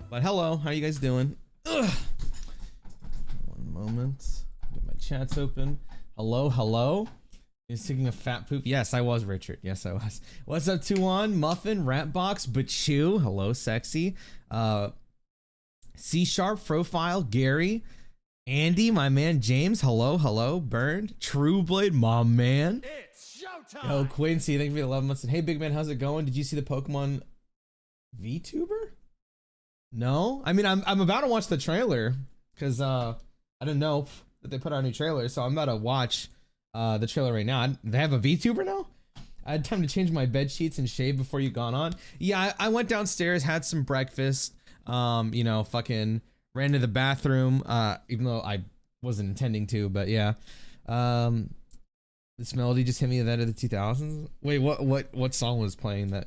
But hello, how you guys doing? Ugh. One moment. Get my chats open. Hello, hello. Is taking a fat poop? Yes, I was, Richard. Yes, I was. What's up, Tuan? Muffin, Ratbox, Bachu. Hello, sexy. C Sharp, Profile, Gary, Andy, my man, James. Hello, hello. Burned, True Blade, my man. It's showtime. Yo, Quincy, thank you for the 11 months. And hey, big man, how's it going? Did you see the Pokemon VTuber? No, I mean, I'm about to watch the trailer because I didn't know that they put out a new trailer, so I'm about to watch the trailer right now. They have a VTuber now? I had time to change my bed sheets and shave before you gone on. Yeah, I went downstairs, had some breakfast, you know, fucking ran to the bathroom, even though I wasn't intending to, but yeah. This melody just hit me at the end of the 2000s. Wait, what song was playing that,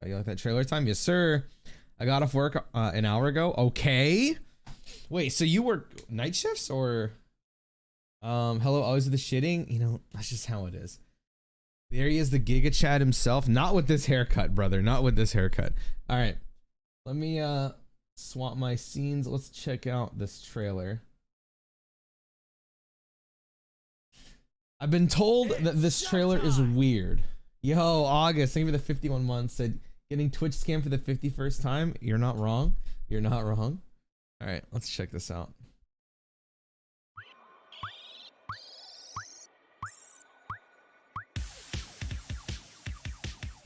you like that trailer time? Yes, sir. I got off work an hour ago. Okay. Wait, so you work night shifts or? Hello, always the shitting. You know, that's just how it is. There he is, the Giga Chad himself. Not with this haircut, brother. Not with this haircut. All right. Let me swap my scenes. Let's check out this trailer. I've been told that this trailer is weird. Yo, August, thank you for the 51 months. Said getting Twitch scammed for the 51st time. You're not wrong. You're not wrong. All right, let's check this out.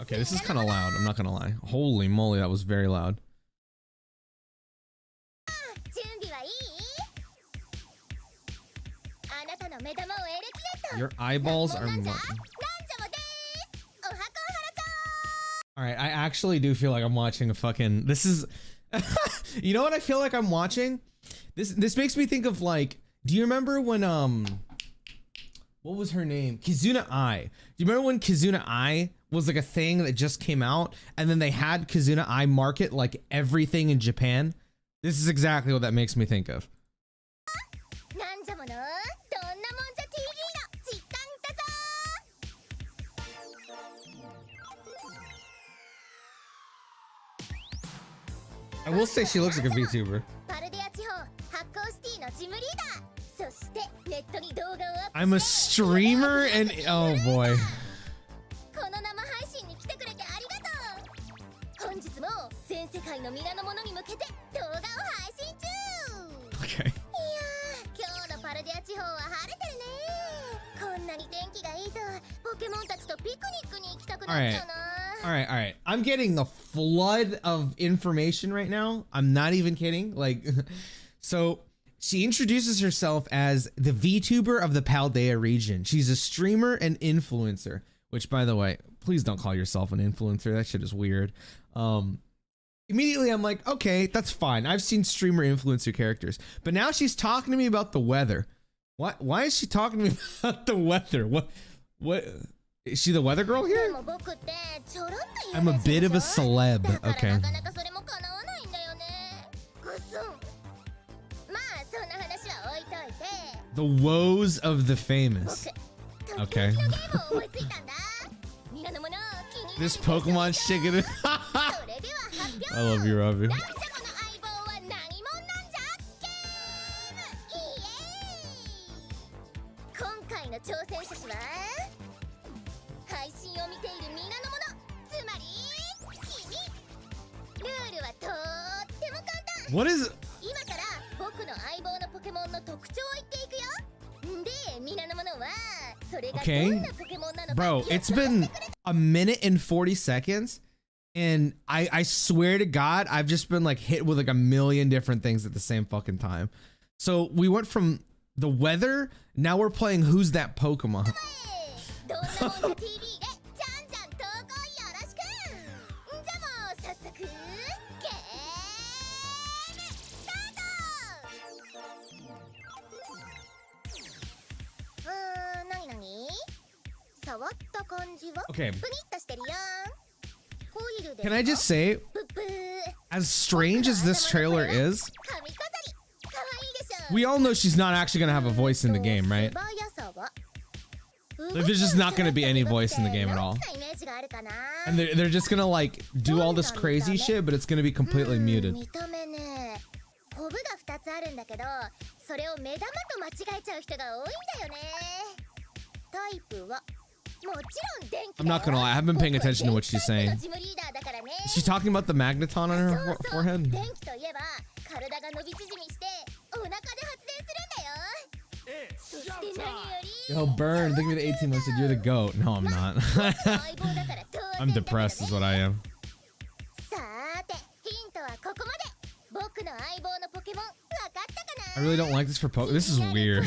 Okay, this is kind of loud. I'm not gonna lie. Holy moly, that was very loud. Your eyeballs are melting. All right, I actually do feel like I'm watching a fucking. This is, you know what I feel like I'm watching? This makes me think of like. Do you remember when what was her name? Kizuna Ai. Do you remember when Kizuna Ai was like a thing that just came out, and then they had Kizuna Ai market like everything in Japan? This is exactly what that makes me think of. I will say she looks like a VTuber. I'm a streamer and oh boy. Okay. All right. I'm getting a flood of information right now. I'm not even kidding. Like, so she introduces herself as the VTuber of the Paldea region. She's a streamer and influencer, which, by the way, please don't call yourself an influencer. That shit is weird. Immediately I'm like, okay, that's fine. I've seen streamer influencer characters, but now she's talking to me about the weather. Why is she talking to me about the weather? What? Is she the weather girl here? I'm a bit of a celeb. Okay. The woes of the famous. Okay. This Pokemon shit. I love you, Robbie. What is it? Okay, bro, it's been a minute and 40 seconds and I swear to God, I've just been like hit with like a million different things at the same fucking time. So we went from the weather, now we're playing Who's That Pokemon? Okay. Can I just say, as strange as this trailer is, we all know she's not actually gonna have a voice in the game, right? There's just not gonna be any voice in the game at all. And they're just gonna like do all this crazy shit, but it's gonna be completely muted. I'm not gonna lie, I haven't been paying attention to what she's saying. Is she talking about the magneton on her forehead? Yo, Burn, think of the 18 months, said you're the GOAT. No, I'm not. I'm depressed is what I am. I really don't like this for Poke. This is weird.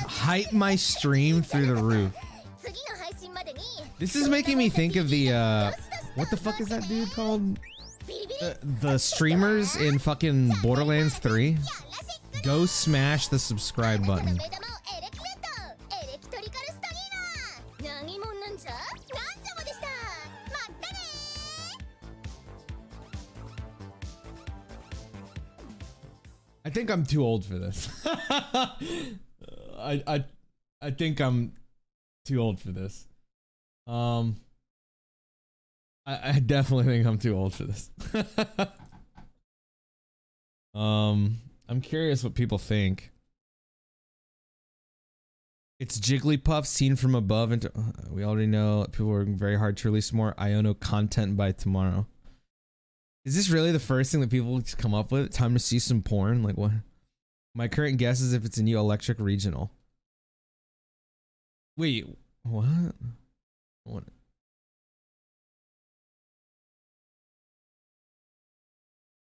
Hype my stream through the roof. This is making me think of the what the fuck is that dude called? The streamers in fucking Borderlands 3. Go smash the subscribe button. I think I'm too old for this. I think I'm too old for this. I definitely think I'm too old for this. I'm curious what people think. It's Jigglypuff seen from above, and we already know people are working very hard to release more Iono content by tomorrow. Is this really the first thing that people just come up with? Time to see some porn? Like what? My current guess is if it's a new Electric Regional. Wait, what? What?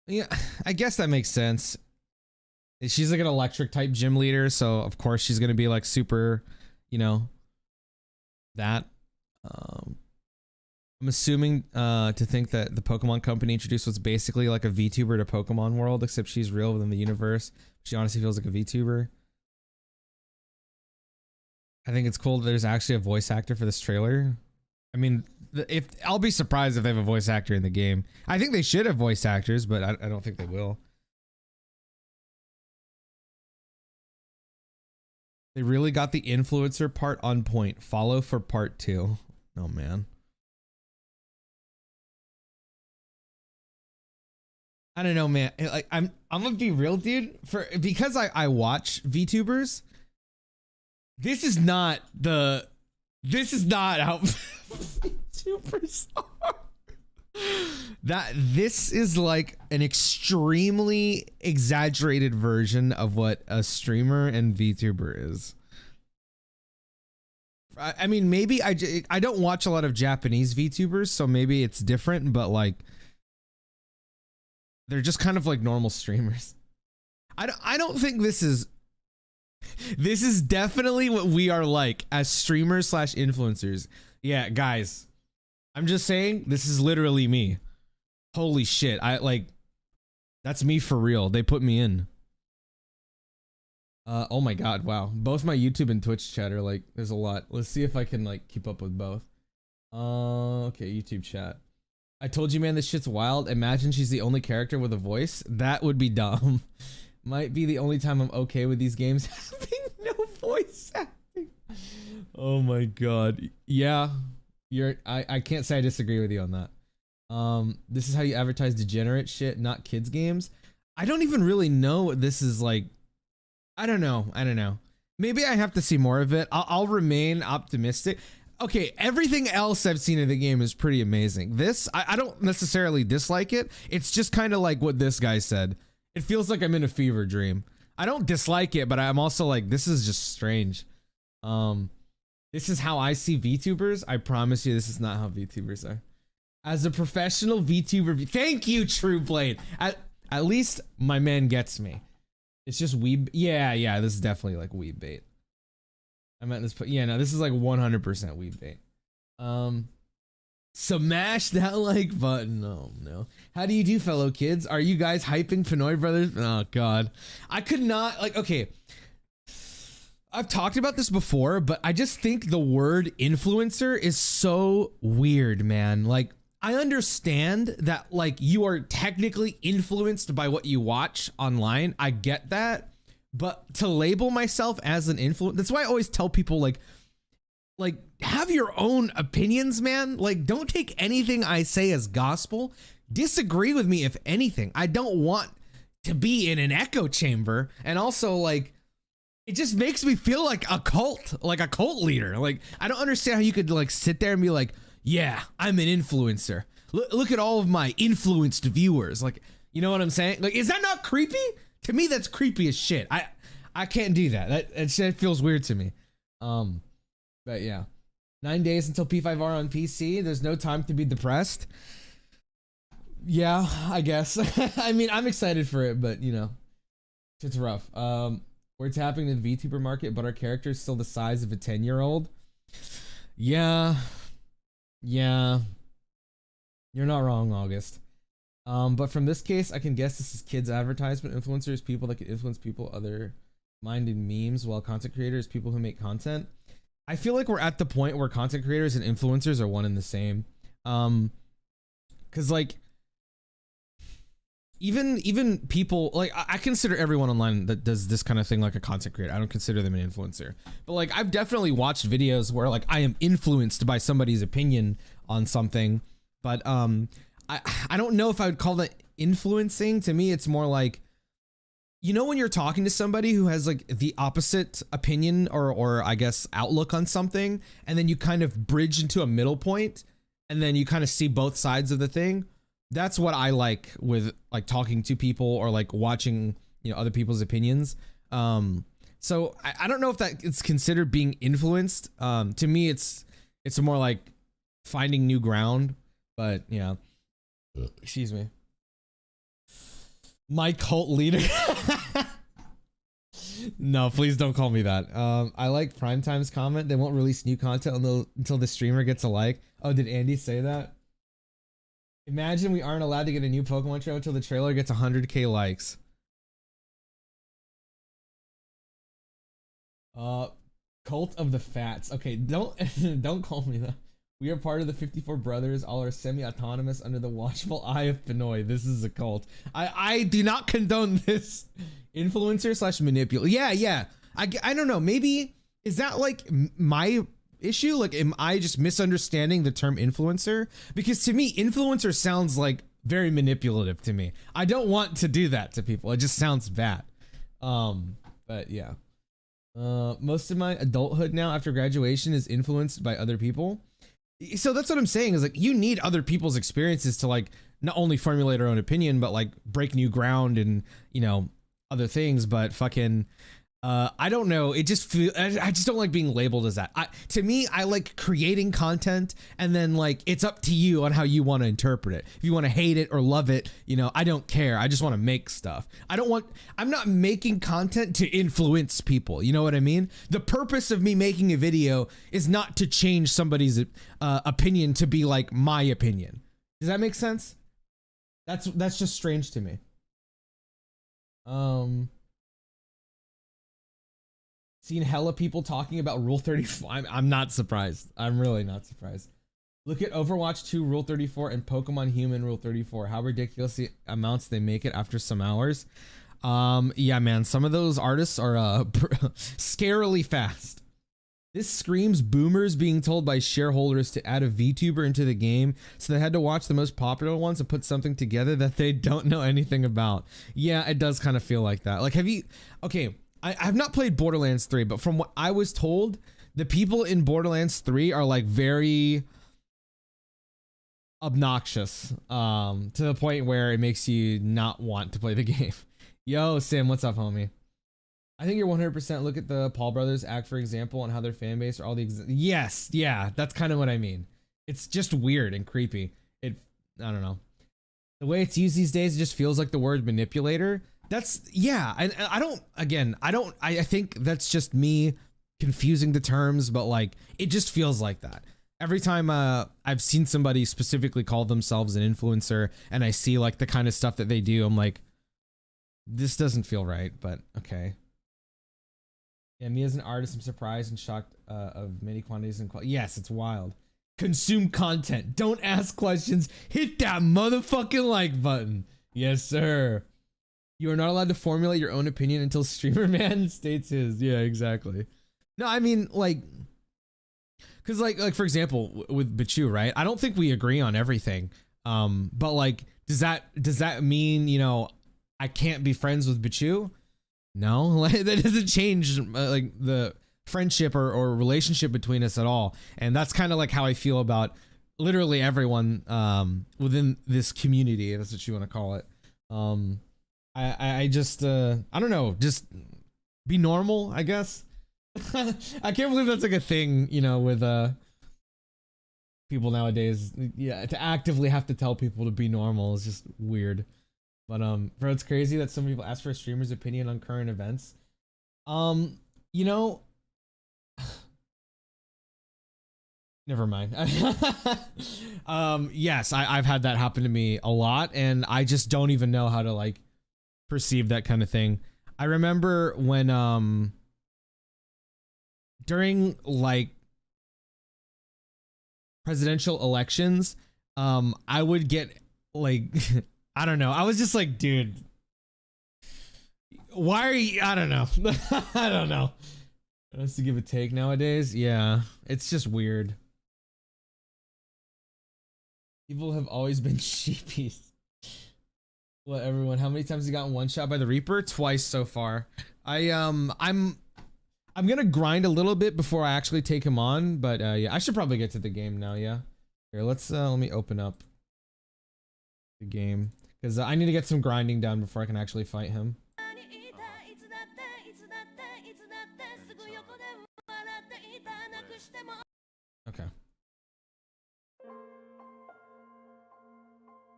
Yeah, I guess that makes sense. She's like an electric type gym leader, so of course she's gonna be like super, you know, that. I'm assuming to think that the Pokemon Company introduced what's basically like a VTuber to Pokemon World, except she's real within the universe. She honestly feels like a VTuber. I think it's cool that there's actually a voice actor for this trailer. I mean, if I'll be surprised if they have a voice actor in the game. I think they should have voice actors, but I don't think they will. They really got the influencer part on point. Follow for part 2. Oh man. I don't know, man. Like I'm gonna be real, dude. Because I watch VTubers. This is not how VTubers are. This is like an extremely exaggerated version of what a streamer and VTuber is. I mean, maybe I don't watch a lot of Japanese VTubers, so maybe it's different, but like they're just kind of like normal streamers. I don't think this is definitely what we are like as streamers / influencers. Yeah, guys, I'm just saying this is literally me. Holy shit. That's me for real. They put me in. Oh my god, wow. Both my YouTube and Twitch chat are like, there's a lot. Let's see if I can like keep up with both. Okay, YouTube chat. I told you, man, this shit's wild. Imagine she's the only character with a voice. That would be dumb. Might be the only time I'm okay with these games having no voice acting. Oh my god. Yeah. I can't say I disagree with you on that. This is how you advertise degenerate shit, not kids games. I don't even really know what this is like. I don't know. Maybe I have to see more of it. I'll remain optimistic. Okay, everything else I've seen in the game is pretty amazing. This, I don't necessarily dislike it. It's just kind of like what this guy said. It feels like I'm in a fever dream. I don't dislike it, but I'm also like, this is just strange. This is how I see VTubers. I promise you, this is not how VTubers are. As a professional VTuber, thank you, True Blade. At least my man gets me. It's just weeb. Yeah, this is definitely like weeb bait. I meant this, but yeah, no, this is like 100% weeb bait. Smash that like button. Oh no. How do you do, fellow kids? Are you guys hyping Pinoy brothers? Oh god. I could not, like, okay. I've talked about this before, but I just think the word influencer is so weird, man. Like, I understand that like you are technically influenced by what you watch online. I get that. But to label myself as an influencer, that's why I always tell people, like, like have your own opinions, man. Like don't take anything I say as gospel. Disagree with me if anything. I don't want to be in an echo chamber. And also like it just makes me feel like a cult leader. Like I don't understand how you could like sit there and be like, yeah, I'm an influencer. Look at all of my influenced viewers. Like, you know what I'm saying? Like, is that not creepy? To me, that's creepy as shit. I can't do that. That shit feels weird to me. But yeah, 9 days until P5R on PC. There's no time to be depressed. Yeah, I guess. I mean, I'm excited for it, but you know, it's rough. We're tapping into the VTuber market, but our character is still the size of a 10-year-old. Yeah. You're not wrong, August. But from this case, I can guess this is kids advertisement, influencers, people that can influence people, other minded memes, while content creators, people who make content. I feel like we're at the point where content creators and influencers are one and the same. Cause like, even people like I consider everyone online that does this kind of thing like a content creator. I don't consider them an influencer, but like I've definitely watched videos where like I am influenced by somebody's opinion on something, but I don't know if I would call that influencing. To me, it's more like, you know, when you're talking to somebody who has like the opposite opinion or I guess outlook on something, and then you kind of bridge into a middle point, and then you kind of see both sides of the thing. That's what I like with like talking to people or like watching, you know, other people's opinions. So I don't know if that it's considered being influenced. To me, it's more like finding new ground, but yeah. Excuse me. My cult leader. No, please don't call me that. I like Primetime's comment. They won't release new content until the streamer gets a like. Oh, did Andy say that? Imagine we aren't allowed to get a new Pokemon trailer until the trailer gets 100k likes. Cult of the Fats. Okay, don't call me that. We are part of the 54 brothers. All are semi-autonomous under the watchful eye of Pinoy. This is a cult. I do not condone this. Influencer slash manipulator. Yeah. I don't know. Maybe is that like my issue? Like, am I just misunderstanding the term influencer? Because to me, influencer sounds like very manipulative to me. I don't want to do that to people. It just sounds bad. But yeah. Most of my adulthood now after graduation is influenced by other people. So that's what I'm saying is like, you need other people's experiences to like not only formulate our own opinion, but like break new ground and, you know, other things. But fucking, I don't know. It just feel I just don't like being labeled as that. To me, I like creating content, and then like it's up to you on how you want to interpret it. If you want to hate it or love it, you know, I don't care. I just want to make stuff. I'm not making content to influence people. You know what I mean? The purpose of me making a video is not to change somebody's opinion to be like my opinion. Does that make sense? That's just strange to me. Seen hella people talking about Rule 34. I'm not surprised. I'm really not surprised. Look at Overwatch 2 Rule 34 and Pokemon Human Rule 34. How ridiculous the amounts they make it after some hours. Yeah, man. Some of those artists are scarily fast. This screams boomers being told by shareholders to add a VTuber into the game, so they had to watch the most popular ones and put something together that they don't know anything about. Yeah, it does kind of feel like that. Like, have you... Okay, I have not played Borderlands 3, but from what I was told, the people in Borderlands 3 are like very obnoxious, to the point where it makes you not want to play the game. Yo, Sim, what's up, homie? I think you're 100%. Look at the Paul brothers act, for example, and how their fan base are all the... Yes, yeah, that's kind of what I mean. It's just weird and creepy. I don't know. The way it's used these days, it just feels like the word manipulator. That's, yeah, I think that's just me confusing the terms, but like, it just feels like that. Every time I've seen somebody specifically call themselves an influencer and I see like the kind of stuff that they do, I'm like, this doesn't feel right, but okay. Yeah, me as an artist, I'm surprised and shocked of many quantities and yes, it's wild. Consume content. Don't ask questions. Hit that motherfucking like button. Yes, sir. You are not allowed to formulate your own opinion until Streamer Man states his. Yeah, exactly. No, I mean, like, Because like for example, with Bichu, right? I don't think we agree on everything. But like, does that mean, you know, I can't be friends with Bichu? No, like that doesn't change like the friendship or relationship between us at all. And that's kind of like how I feel about literally everyone within this community, if that's what you want to call it. I just I don't know, just be normal, I guess. I can't believe that's like a thing, you know, with people nowadays. Yeah, to actively have to tell people to be normal is just weird. But bro, it's crazy that some people ask for a streamer's opinion on current events. You know, never mind. Yes, I've had that happen to me a lot, and I just don't even know how to like perceive that kind of thing. I remember when during like presidential elections, I would get like I don't know. I was just like, dude, why are you? I don't know. I don't know. Has to give a take nowadays. Yeah, it's just weird. People have always been sheepies. What, everyone? How many times have you gotten one shot by the Reaper? Twice so far. I'm gonna grind a little bit before I actually take him on, but yeah, I should probably get to the game now. Yeah, here, let's let me open up the game because I need to get some grinding done before I can actually fight him. Okay.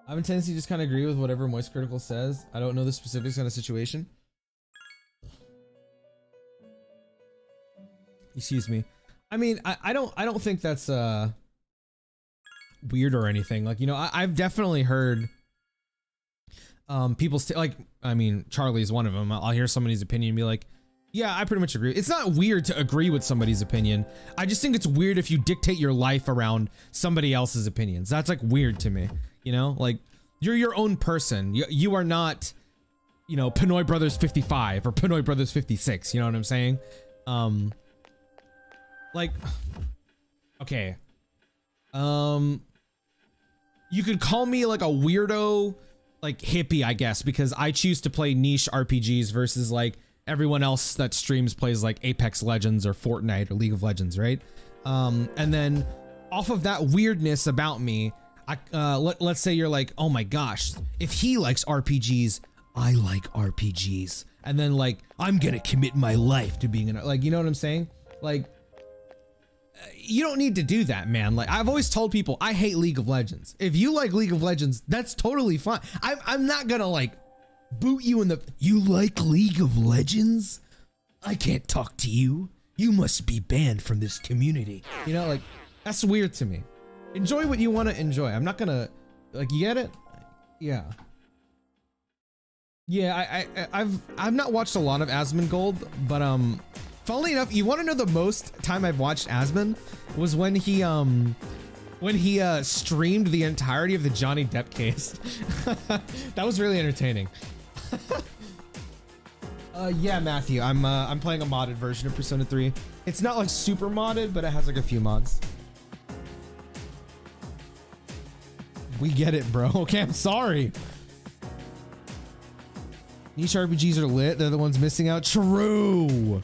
I have a tendency to just kind of agree with whatever Moist Critical says. I don't know the specifics on a situation. Excuse me. I mean, I don't think that's weird or anything. Like, you know, I've definitely heard people like, I mean, Charlie's one of them. I'll hear somebody's opinion and be like, yeah, I pretty much agree. It's not weird to agree with somebody's opinion. I just think it's weird if you dictate your life around somebody else's opinions. That's like weird to me. You know, like you're your own person. You are not, you know, Pinoy Brothers 55 or Pinoy Brothers 56. You know what I'm saying? Like, okay. You could call me like a weirdo, like hippie, I guess, because I choose to play niche RPGs versus like everyone else that streams plays like Apex Legends or Fortnite or League of Legends, right? And then off of that weirdness about me, let's say you're like, oh my gosh, if he likes RPGs, I like RPGs. And then like, I'm gonna commit my life to being like, you know what I'm saying? Like, you don't need to do that, man. Like, I've always told people, I hate League of Legends. If you like League of Legends, that's totally fine. I'm not gonna like boot you in the, you like League of Legends? I can't talk to you. You must be banned from this community. You know, like, that's weird to me. Enjoy what you want to enjoy. I'm not gonna, like, you get it? Yeah. Yeah, I've not watched a lot of Asmongold, but funnily enough, you want to know the most time I've watched Asmon was when he streamed the entirety of the Johnny Depp case. That was really entertaining. Yeah, Matthew, I'm playing a modded version of Persona 3. It's not like super modded, but it has like a few mods. We get it, bro. Okay, I'm sorry. Niche RPGs are lit. They're the ones missing out. True.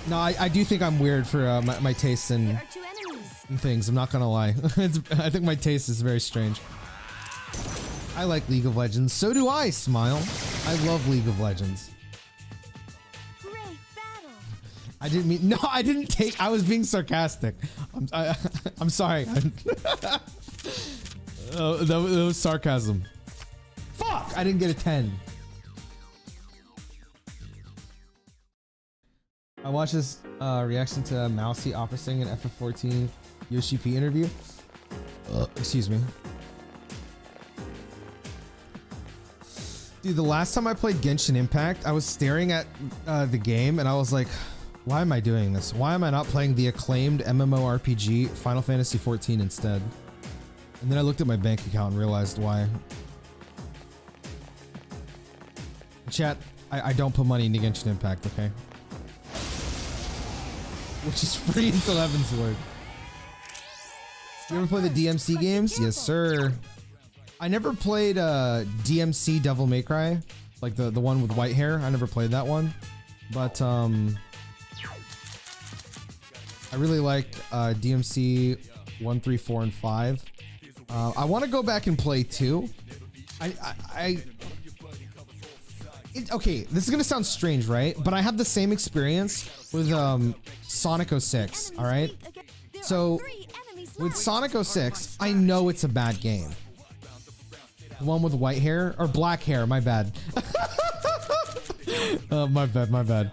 No, I do think I'm weird for my tastes in things. I'm not gonna lie. I think my taste is very strange. I like League of Legends. So do I, Smile. I love League of Legends. I didn't mean, no, I didn't take, I was being sarcastic. I'm sorry. That was sarcasm. Fuck, I didn't get a 10. I watched this reaction to Mousy opera sing in FF14 Yoshi P interview. Excuse me. Dude, the last time I played Genshin Impact, I was staring at the game and I was like, why am I doing this? Why am I not playing the acclaimed MMORPG Final Fantasy XIV instead? And then I looked at my bank account and realized why. Chat, I don't put money into Genshin Impact, okay? which is free until Heavensward. You ever play the DMC games? Yes, sir. I never played DMC Devil May Cry, like the one with white hair. I never played that one, but I really liked DMC 1, 3, 4, and 5. I want to go back and play 2. Okay, this is gonna sound strange, right? But I have the same experience with Sonic 06. All right, so with Sonic 06, I know it's a bad game. The one with white hair or black hair, my bad. My bad.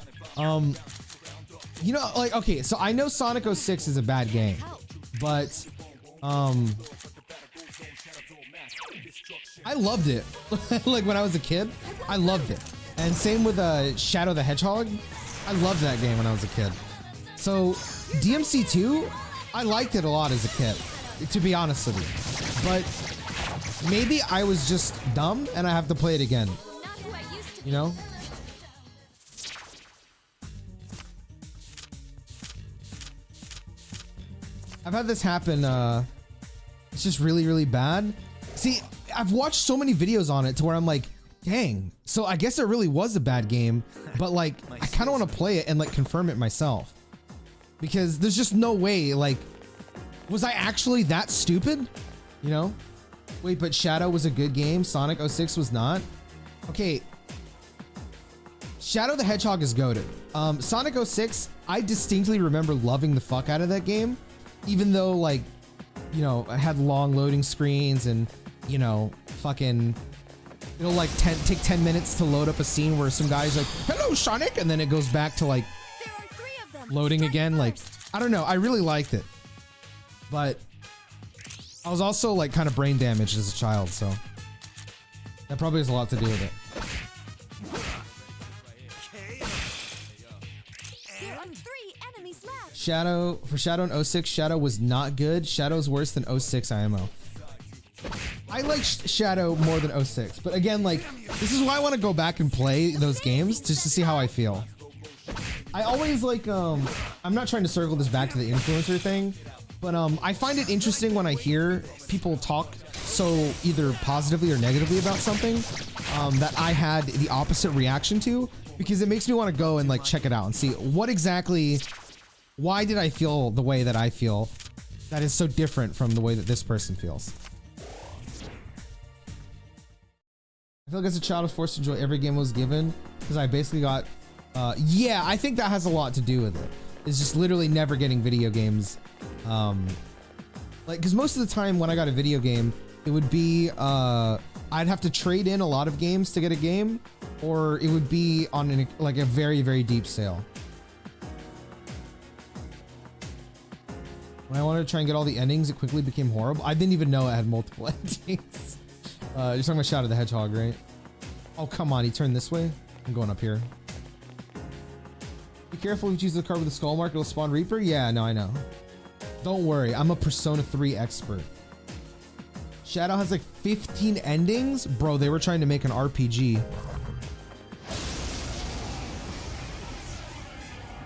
You know, like, okay, so I know Sonic 06 is a bad game, but I loved it. Like when I was a kid, I loved it. And same with Shadow the Hedgehog. I loved that game when I was a kid. So DMC 2, I liked it a lot as a kid, to be honest with you. But maybe I was just dumb and I have to play it again. You know? I've had this happen. It's just really, really bad. See, I've watched so many videos on it to where I'm like, dang. So I guess it really was a bad game, but like, I kind of want to play it and like confirm it myself. Because there's just no way, like, was I actually that stupid? You know? Wait, but Shadow was a good game. Sonic 06 was not. Okay. Shadow the Hedgehog is goated. Sonic 06, I distinctly remember loving the fuck out of that game. Even though, like, you know, I had long loading screens and, you know, fucking, it'll like take 10 minutes to load up a scene where some guy's like, hello, Sonic, and then it goes back to like loading again. Like, I don't know. I really liked it. But I was also like kind of brain damaged as a child, so that probably has a lot to do with it. Shadow in 06, Shadow was not good. Shadow's worse than 06 IMO. I like Shadow more than 06, but again, like, this is why I want to go back and play those games just to see how I feel. I always like, I'm not trying to circle this back to the influencer thing, but I find it interesting when I hear people talk so either positively or negatively about something that I had the opposite reaction to, because it makes me want to go and like check it out and see what exactly, why did I feel the way that I feel that is so different from the way that this person feels. I feel like as a child I was forced to enjoy every game I was given because I basically got, yeah, I think that has a lot to do with it. It's just literally never getting video games. Like, because most of the time when I got a video game, it would be, I'd have to trade in a lot of games to get a game, or it would be on like a very, very deep sale. When I wanted to try and get all the endings, it quickly became horrible. I didn't even know it had multiple endings. You're talking about Shadow the Hedgehog, right? Oh, come on. He turned this way? I'm going up here. Be careful if you choose the card with the skull mark, it'll spawn Reaper? Yeah, no, I know. Don't worry. I'm a Persona 3 expert. Shadow has like 15 endings? Bro, they were trying to make an RPG.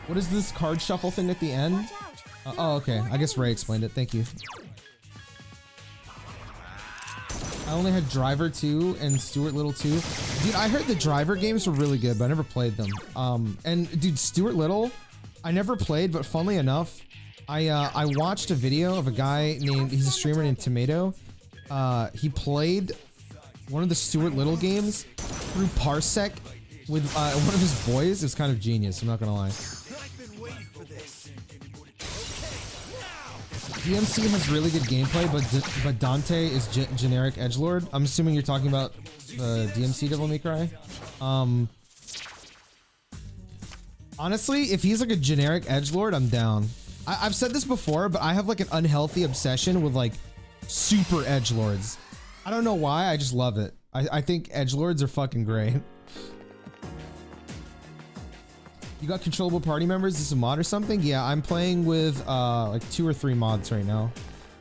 What is this card shuffle thing at the end? Oh, okay. I guess Ray explained it. Thank you. I only had Driver 2 and Stuart Little 2. Dude, I heard the Driver games were really good, but I never played them. And dude, Stuart Little, I never played, but funnily enough, I watched a video of a guy named, he's a streamer named Tomato. He played one of the Stuart Little games through Parsec with one of his boys. It was kind of genius, I'm not gonna lie. DMC has really good gameplay, but Dante is generic edgelord. I'm assuming you're talking about the DMC Devil May Cry. Honestly, if he's like a generic edgelord, I'm down. I've said this before, but I have like an unhealthy obsession with like super edgelords. I don't know why, I just love it. I think edgelords are fucking great. You got controllable party members? Is this a mod or something? Yeah, I'm playing with like 2 or 3 mods right now.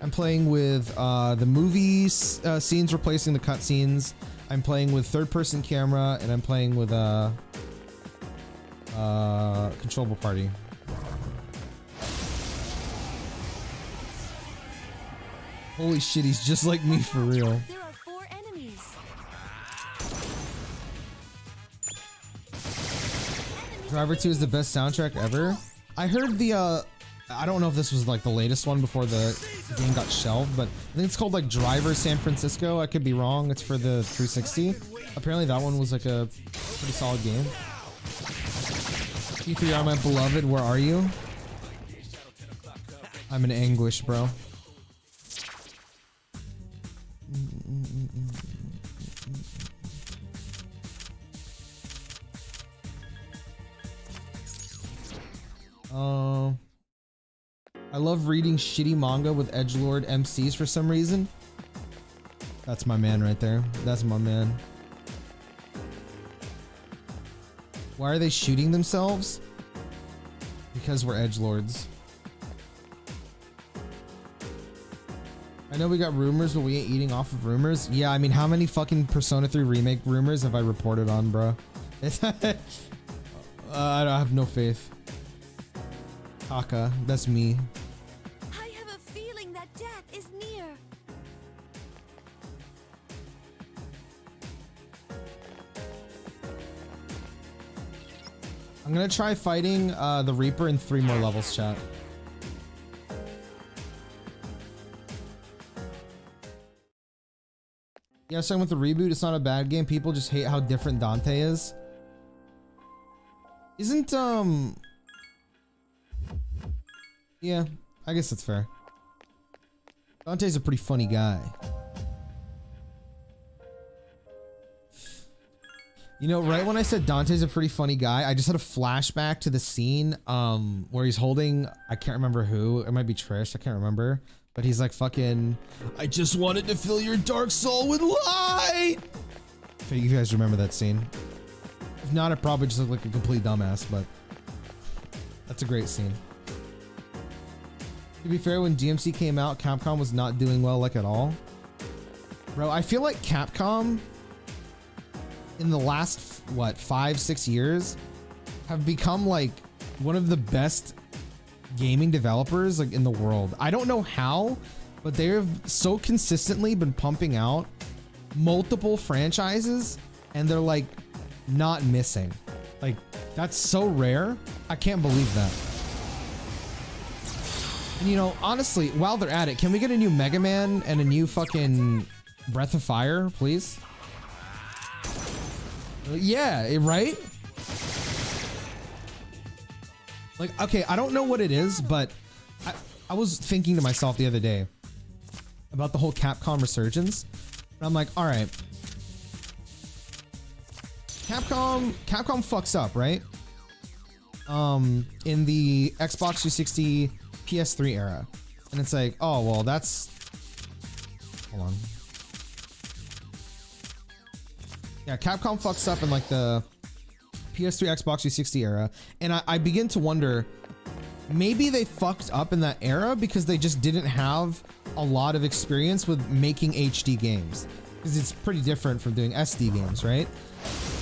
I'm playing with the movie scenes replacing the cutscenes. I'm playing with third-person camera, and I'm playing with controllable party. Holy shit, he's just like me for real. There are 4 enemies. Driver 2 is the best soundtrack ever. I heard the I don't know if this was like the latest one before the game got shelved, but I think it's called like Driver San Francisco. I could be wrong. It's for the 360. Apparently that one was like a pretty solid game. P3R, my beloved, where are you? I'm in anguish, bro. I love reading shitty manga with edgelord MCs for some reason. That's my man right there. That's my man. Why are they shooting themselves? Because we're edgelords. I know we got rumors, but we ain't eating off of rumors. Yeah, I mean, how many fucking Persona 3 remake rumors have I reported on, bro? I have no faith. Taka, that's me. I have a feeling that death is near. I'm gonna try fighting the Reaper in 3 more levels, chat. Yeah, starting with the reboot, it's not a bad game. People just hate how different Dante is. Isn't yeah, I guess that's fair. Dante's a pretty funny guy. You know, right when I said Dante's a pretty funny guy, I just had a flashback to the scene where he's holding, I can't remember who, it might be Trish, I can't remember, but he's like fucking, I just wanted to fill your dark soul with light. If you guys remember that scene. If not, I probably just look like a complete dumbass, but that's a great scene. To be fair, when DMC came out, Capcom was not doing well, like, at all. Bro, I feel like Capcom in the last, what, 5-6 years have become like one of the best gaming developers like in the world. I don't know how, but they have so consistently been pumping out multiple franchises and they're like not missing. Like, that's so rare. I can't believe that. And you know, honestly, while they're at it, can we get a new Mega Man and a new fucking Breath of Fire, please? Yeah, right? Like, okay, I don't know what it is, but I was thinking to myself the other day about the whole Capcom resurgence. And I'm like, all right. Capcom fucks up, right? In the Xbox 360 PS3 era. And it's like, oh, well, that's... Hold on. Yeah, Capcom fucks up in like the PS3, Xbox 360 era. And I begin to wonder, maybe they fucked up in that era because they just didn't have a lot of experience with making HD games. Because it's pretty different from doing SD games, right?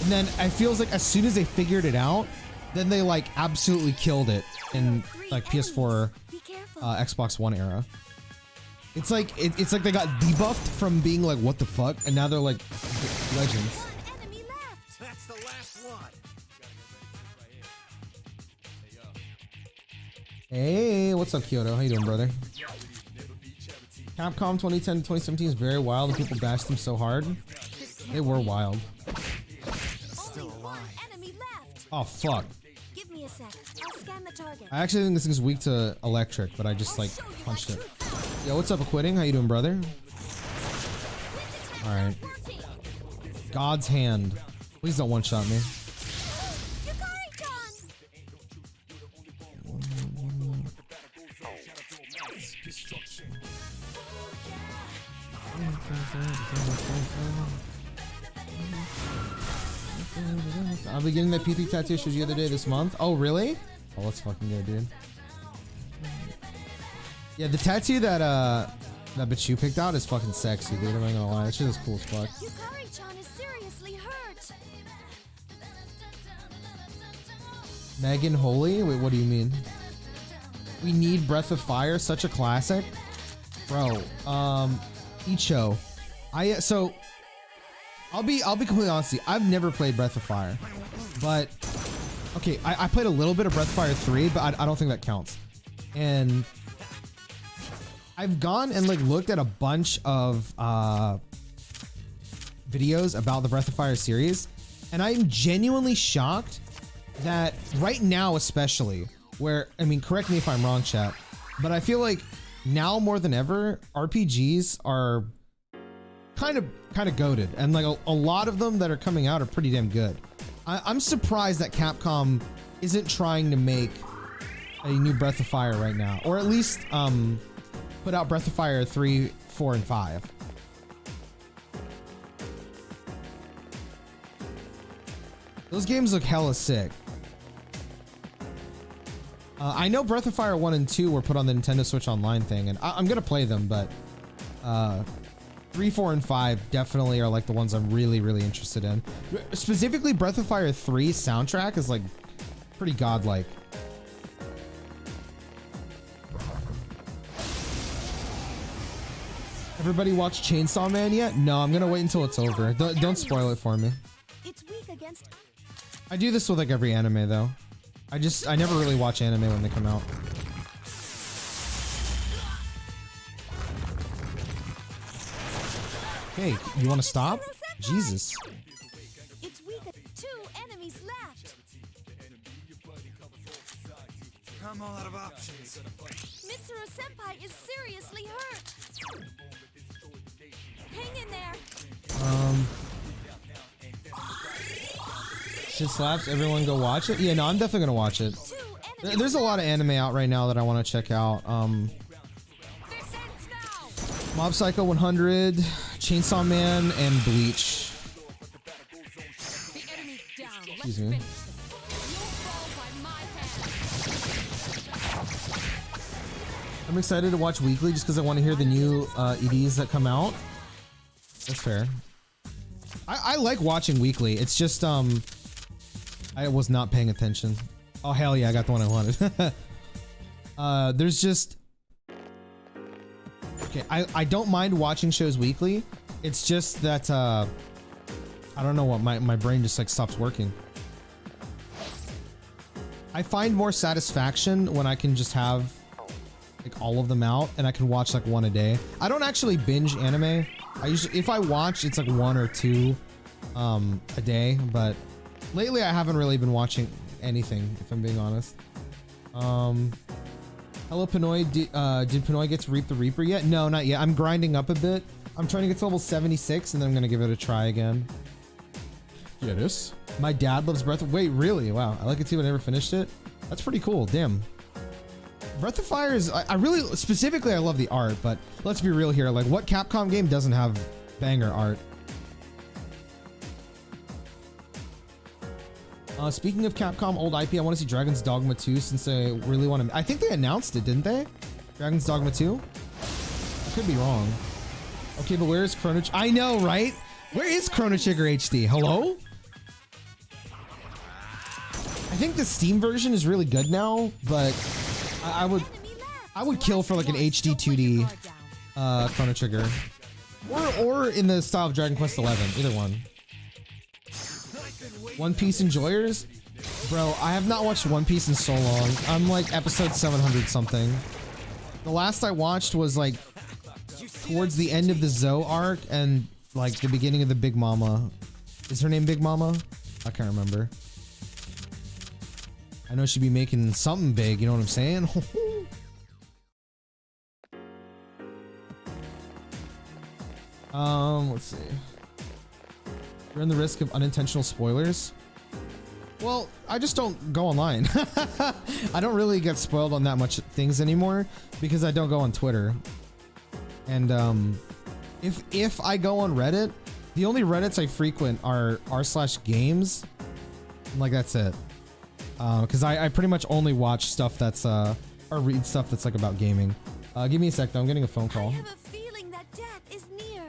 And then it feels like as soon as they figured it out, then they like absolutely killed it in like PS4, Xbox One era. It's like it's like they got debuffed from being like what the fuck, and now they're like legends. That's the last one. Hey, what's up, Kyoto? How you doing, brother? Capcom 2010 to 2017 is very wild, and people bashed them so hard. They were wild. Still alive. Oh fuck. Give me a sec. I'll scan the target. I actually think this thing's weak to electric, but I just like punched it. Yo, what's up, Acquitting? How you doing, brother? All right. God's hand. Please don't one-shot me. I'll be getting that PP tattoo showed you the other day this month. Oh, really? Oh, let's fucking go, dude. Yeah, the tattoo that that bitch you picked out is fucking sexy, dude. I'm not gonna lie. That shit is cool as fuck. Yukari-chan is seriously hurt. Megan Holy? Wait, what do you mean? We need Breath of Fire, such a classic. Bro, Icho. So I'll be completely honest with you. I've never played Breath of Fire. But okay, I played a little bit of Breath of Fire 3, but I don't think that counts. And I've gone and like looked at a bunch of videos about the Breath of Fire series, and I'm genuinely shocked that right now, especially, where, I mean, correct me if I'm wrong, chat, but I feel like now more than ever, RPGs are kind of goated, and like a lot of them that are coming out are pretty damn good. I'm surprised that Capcom isn't trying to make a new Breath of Fire right now, or at least put out Breath of Fire 3, 4, and 5. Those games look hella sick. I know Breath of Fire 1 and 2 were put on the Nintendo Switch Online thing, and I'm gonna play them, but 3, 4, and 5 definitely are like the ones I'm really, really interested in. Specifically, Breath of Fire 3 soundtrack is like pretty godlike. Everybody watch Chainsaw Man yet? No, I'm gonna wait until it's over. Don't spoil it for me. It's weak against. I do this with like every anime though. I never really watch anime when they come out. Hey, you want to stop? Jesus. It's weak. 2 enemies left. I'm all out of options. Mitsuru Senpai is seriously hurt. Hang in there. Shit slaps. Everyone go watch it. Yeah, no, I'm definitely gonna watch it. There's a lot of anime out right now that I want to check out. Mob Psycho 100, Chainsaw Man, and Bleach. Excuse me. I'm excited to watch Weekly just because I want to hear the new EDs that come out. That's fair. I like watching Weekly. It's just I was not paying attention. Oh hell yeah, I got the one I wanted. There's just okay. I don't mind watching shows weekly. It's just that I don't know what my brain just like stops working. I find more satisfaction when I can just have like all of them out and I can watch like one a day. I don't actually binge anime. I usually, if I watch, it's like 1 or 2 a day, but lately I haven't really been watching anything, if I'm being honest. Hello Pinoy, did Pinoy get to Reap the Reaper yet? No, not yet. I'm grinding up a bit. I'm trying to get to level 76 and then I'm gonna give it a try again. Yeah, this. My dad loves Breath of... Wait, really? Wow, I like it too. I never finished it. That's pretty cool. Damn. Breath of Fire is... I really... Specifically, I love the art, but let's be real here. Like, what Capcom game doesn't have banger art? Speaking of Capcom old IP, I want to see Dragon's Dogma 2 since they really want to... I think they announced it, didn't they? Dragon's Dogma 2? I could be wrong. Okay, but where is Chrono... I know, right? Where is Chrono Trigger HD? Hello? I think the Steam version is really good now, but I would kill for like an HD 2D Chrono Trigger. Or in the style of Dragon Quest XI, either one. One Piece enjoyers? Bro, I have not watched One Piece in so long. I'm like episode 700 something. The last I watched was like towards the end of the Zoe arc and like the beginning of the Big Mama. Is her name Big Mama? I can't remember. I know she'd be making something big, you know what I'm saying? Let's see. Run the risk of unintentional spoilers. Well, I just don't go online. I don't really get spoiled on that much things anymore because I don't go on Twitter. And if I go on Reddit, the only Reddits I frequent are r/games. Like that's it. Because I pretty much only watch stuff that's or read stuff that's like about gaming. Give me a sec though, I'm getting a phone call. I have a feeling that death is near.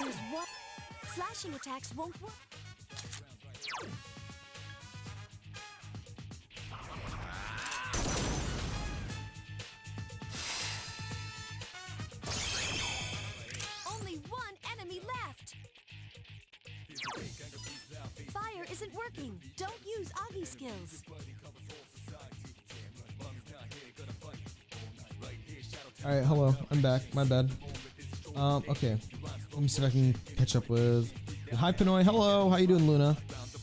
There's one. Slashing attacks won't work. Only one enemy left. Fire isn't working. Don't use Augie skills. All right, hello. I'm back. My bad. Okay. Let me see if I can catch up with. Hi, Pinoy. Hello. How you doing, Luna?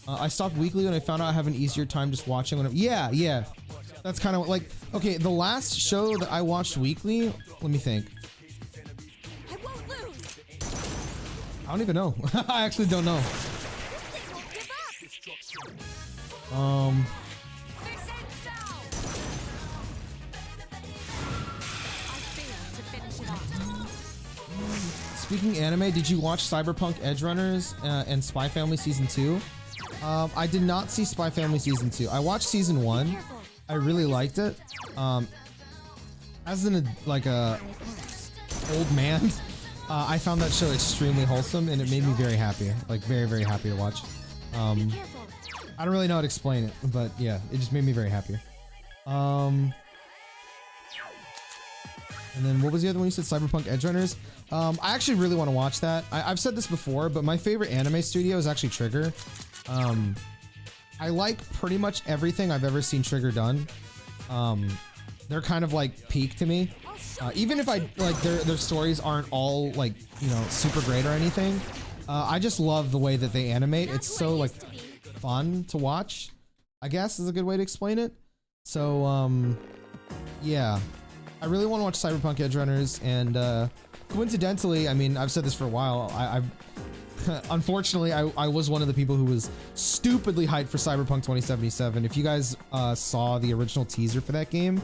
I stopped weekly when I found out I have an easier time just watching when I'm. Yeah. That's kind of like. Okay, the last show that I watched weekly. Let me think. I won't lose. I don't even know. I actually don't know. This thing won't give up. This ain't down. I failed to finish it off. Speaking anime, did you watch Cyberpunk Edge Runners and Spy Family Season 2? I did not see Spy Family Season 2. I watched Season 1. I really liked it. As an like a old man, I found that show extremely wholesome and it made me very happy. Like very, very happy to watch. I don't really know how to explain it, but yeah, it just made me very happy. And then what was the other one you said? Cyberpunk Edge Runners? I actually really want to watch that. I've said this before, but my favorite anime studio is actually Trigger. I like pretty much everything I've ever seen Trigger done. They're kind of like peak to me. Even if I like their stories aren't all like, you know, super great or anything. I just love the way that they animate. It's so like fun to watch, I guess is a good way to explain it. So yeah, I really want to watch Cyberpunk Edge Runners, and coincidentally, I mean, I've said this for a while, I've unfortunately I was one of the people who was stupidly hyped for Cyberpunk 2077. If you guys saw the original teaser for that game,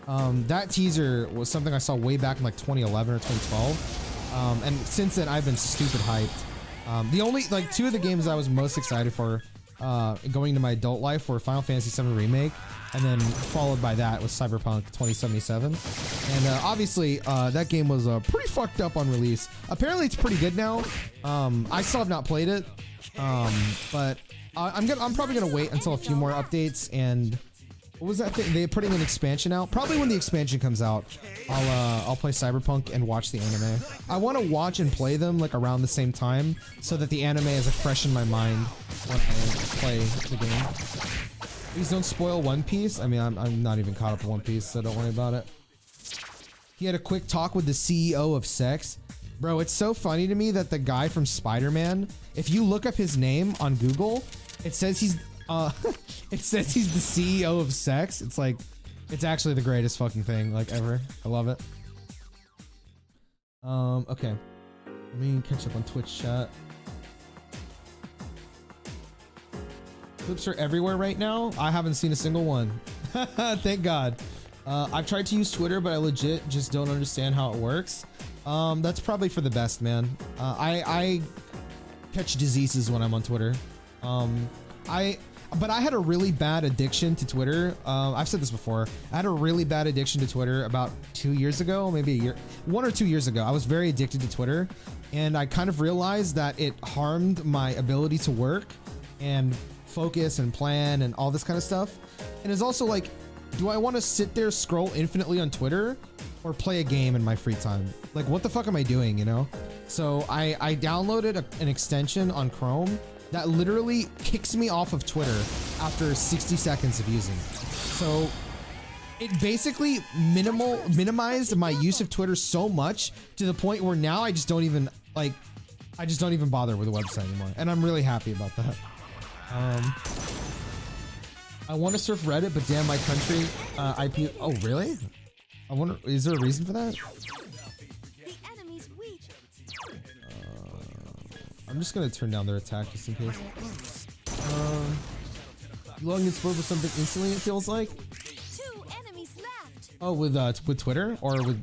that teaser was something I saw way back in like 2011 or 2012, and since then I've been stupid hyped. The only like two of the games I was most excited for going into my adult life were Final Fantasy VII Remake, and then followed by that was Cyberpunk 2077. And obviously that game was pretty fucked up on release. Apparently it's pretty good now. I still have not played it, but I'm probably gonna wait until a few more updates. And what was that thing? They're putting an expansion out. Probably when the expansion comes out, I'll play Cyberpunk and watch the anime. I want to watch and play them like around the same time, so that the anime is like fresh in my mind when I play the game. Please don't spoil One Piece. I mean, I'm not even caught up in One Piece, so don't worry about it. He had a quick talk with the CEO of Sex. Bro, it's so funny to me that the guy from Spider-Man, if you look up his name on Google, it says he's it says he's the CEO of Sex. It's like, it's actually the greatest fucking thing like ever. I love it. Okay. Let me catch up on Twitch chat. Clips are everywhere right now. I haven't seen a single one. Thank God. I've tried to use Twitter, but I legit just don't understand how it works. That's probably for the best, man. I catch diseases when I'm on Twitter. But I had a really bad addiction to Twitter. I've said this before. I had a really bad addiction to Twitter about 2 years ago, maybe a year, 1 or 2 years ago. I was very addicted to Twitter, and I kind of realized that it harmed my ability to work and focus and plan and all this kind of stuff. And it's also like, do I want to sit there, scroll infinitely on Twitter, or play a game in my free time? Like, what the fuck am I doing, you know? So I downloaded an extension on Chrome that literally kicks me off of Twitter after 60 seconds of using it. So it basically minimized my use of Twitter so much to the point where now I just don't even bother with the website anymore. And I'm really happy about that. I want to surf Reddit, but damn, my country IP. Oh, really? I wonder, is there a reason for that? The enemy's weak. I'm just gonna turn down their attack just in case. Logging in sport with something instantly, it feels like. 2 enemies left. Oh, with Twitter or with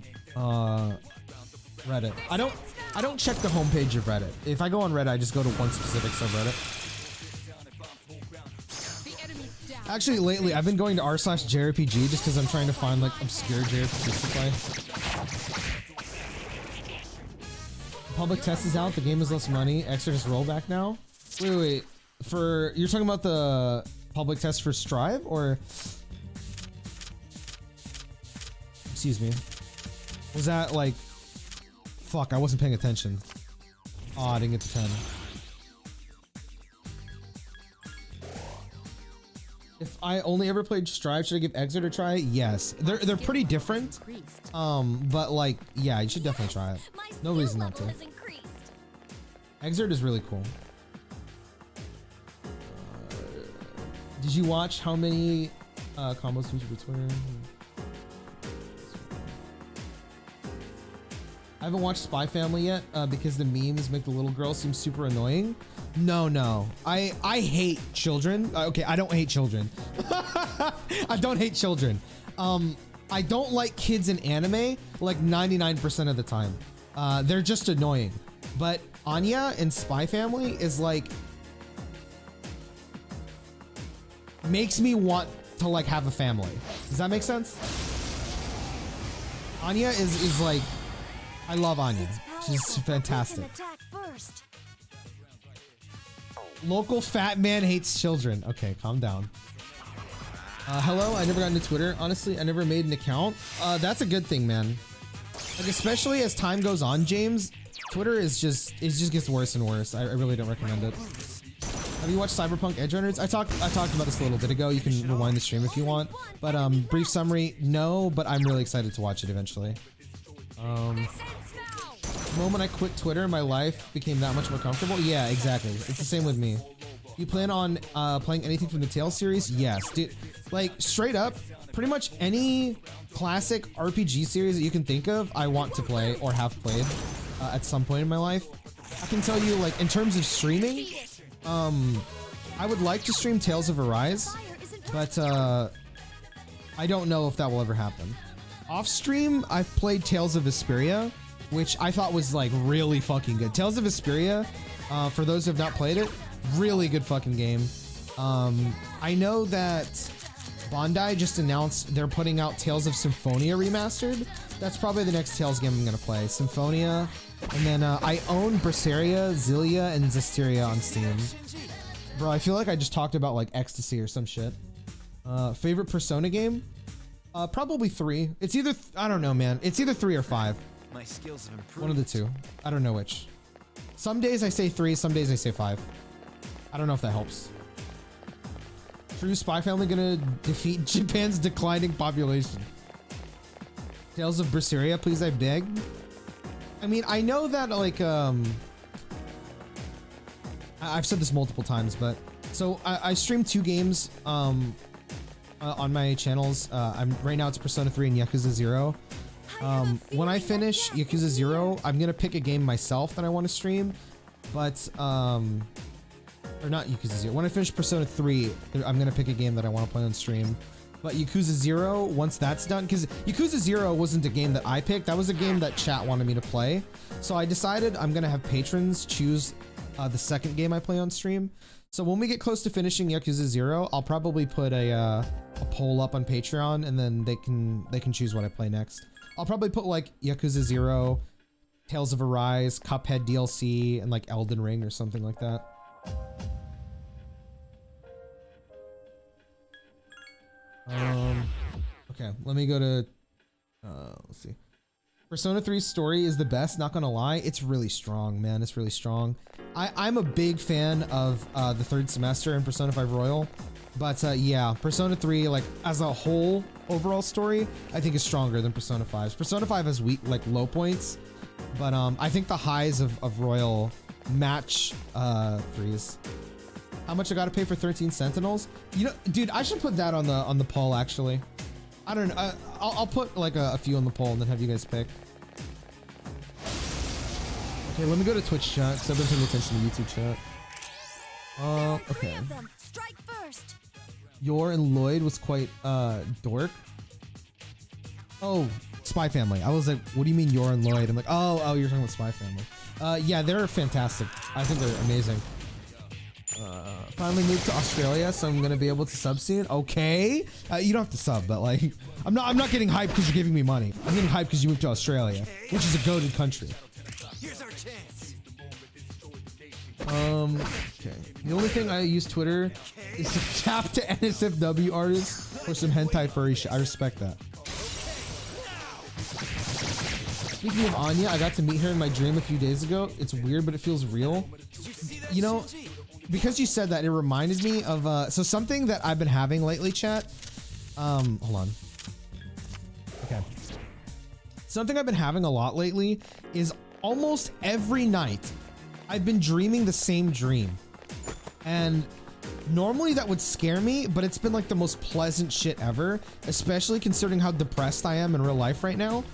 Reddit? I don't check the homepage of Reddit. If I go on Reddit, I just go to one specific subreddit. Actually, lately I've been going to r/JRPG just because I'm trying to find like obscure JRPGs to play. Public test is out. The game is less money. Exodus rollback now. Wait. For you're talking about the public test for Strive or? Excuse me. Was that like? Fuck, I wasn't paying attention. Oh, I didn't get to 10. If I only ever played Strive, should I give Exit a try? Yes. They're pretty different. But like, yeah, you should definitely try it. No reason not to. Exert is really cool. Did you watch how many combos featured between? I haven't watched Spy Family yet because the memes make the little girl seem super annoying. No. I hate children. Okay, I don't hate children. I don't hate children. I don't like kids in anime like 99% of the time. They're just annoying. But Anya in Spy Family is like makes me want to like have a family. Does that make sense? Anya is like, I love Anya. She's fantastic. Local fat man hates children. Okay, calm down. Hello, I never got into Twitter. Honestly, I never made an account. That's a good thing, man. Like, especially as time goes on, James, Twitter it just gets worse and worse. I really don't recommend it. Have you watched Cyberpunk Edge Runners? I talked about this a little bit ago. You can rewind the stream if you want. But brief summary, no, but I'm really excited to watch it eventually. The moment I quit Twitter, my life became that much more comfortable. Yeah, exactly. It's the same with me. You plan on playing anything from the Tales series? Yes, dude. Like, straight up, pretty much any classic RPG series that you can think of, I want to play or have played at some point in my life. I can tell you, like, in terms of streaming, I would like to stream Tales of Arise, but I don't know if that will ever happen. Off stream, I've played Tales of Vesperia, which I thought was like really fucking good. Tales of Vesperia, for those who have not played it, really good fucking game. I know that Bandai just announced they're putting out Tales of Symphonia Remastered. That's probably the next Tales game I'm gonna play. Symphonia, and then I own Berseria, Xillia, and Zestiria on Steam. Bro, I feel like I just talked about like Ecstasy or some shit. Favorite Persona game? Probably 3. It's either, I don't know, man. It's either 3 or 5. My skills have improved. One of the two. I don't know which. Some days I say 3, some days I say 5. I don't know if that helps. True Spy Family gonna defeat Japan's declining population. Tales of Berseria, please, I beg. I mean, I know that like I've said this multiple times, but so I stream 2 games on my channels. Right now it's Persona 3 and Yakuza 0. When I finish Yakuza 0, I'm gonna pick a game myself that I want to stream, but or not Yakuza 0. When I finish Persona 3, I'm gonna pick a game that I want to play on stream. But Yakuza 0, once that's done, because Yakuza 0 wasn't a game that I picked, that was a game that chat wanted me to play. So I decided I'm gonna have patrons choose the second game I play on stream. So when we get close to finishing Yakuza 0, I'll probably put a poll up on Patreon, and then they can choose what I play next. I'll probably put like Yakuza 0, Tales of Arise, Cuphead DLC, and like Elden Ring or something like that. Okay, let me go to let's see. Persona 3's story is the best, not gonna lie. It's really strong, man. It's really strong. I'm a big fan of the third semester in Persona 5 Royal, but yeah, Persona 3, like as a whole overall story, I think is stronger than Persona 5's. Persona 5 has weak, like low points, but I think the highs of Royal match 3's. How much I gotta pay for 13 Sentinels? You know, dude, I should put that on the poll actually. I don't know. I'll put like a few on the poll and then have you guys pick. Okay, let me go to Twitch chat because I've been paying attention to YouTube chat. Okay. Yor and Lloyd was quite dork. Oh, Spy Family. I was like, what do you mean Yor and Lloyd? I'm like, oh, you're talking about Spy Family. Yeah, they're fantastic. I think they're amazing. Finally moved to Australia, so I'm gonna be able to sub soon. Okay, you don't have to sub, but like, I'm not getting hyped because you're giving me money. I'm getting hyped because you moved to Australia, which is a goated country. Here's our chance. Okay. The only thing I use Twitter is to tap to NSFW artists for some hentai furry shit. I respect that. Speaking of Anya, I got to meet her in my dream a few days ago. It's weird, but it feels real. You know, because you said that, it reminded me of so something that I've been having lately, chat. Hold on. Okay. Something I've been having a lot lately is almost every night I've been dreaming the same dream. And normally that would scare me, but it's been like the most pleasant shit ever, especially considering how depressed I am in real life right now.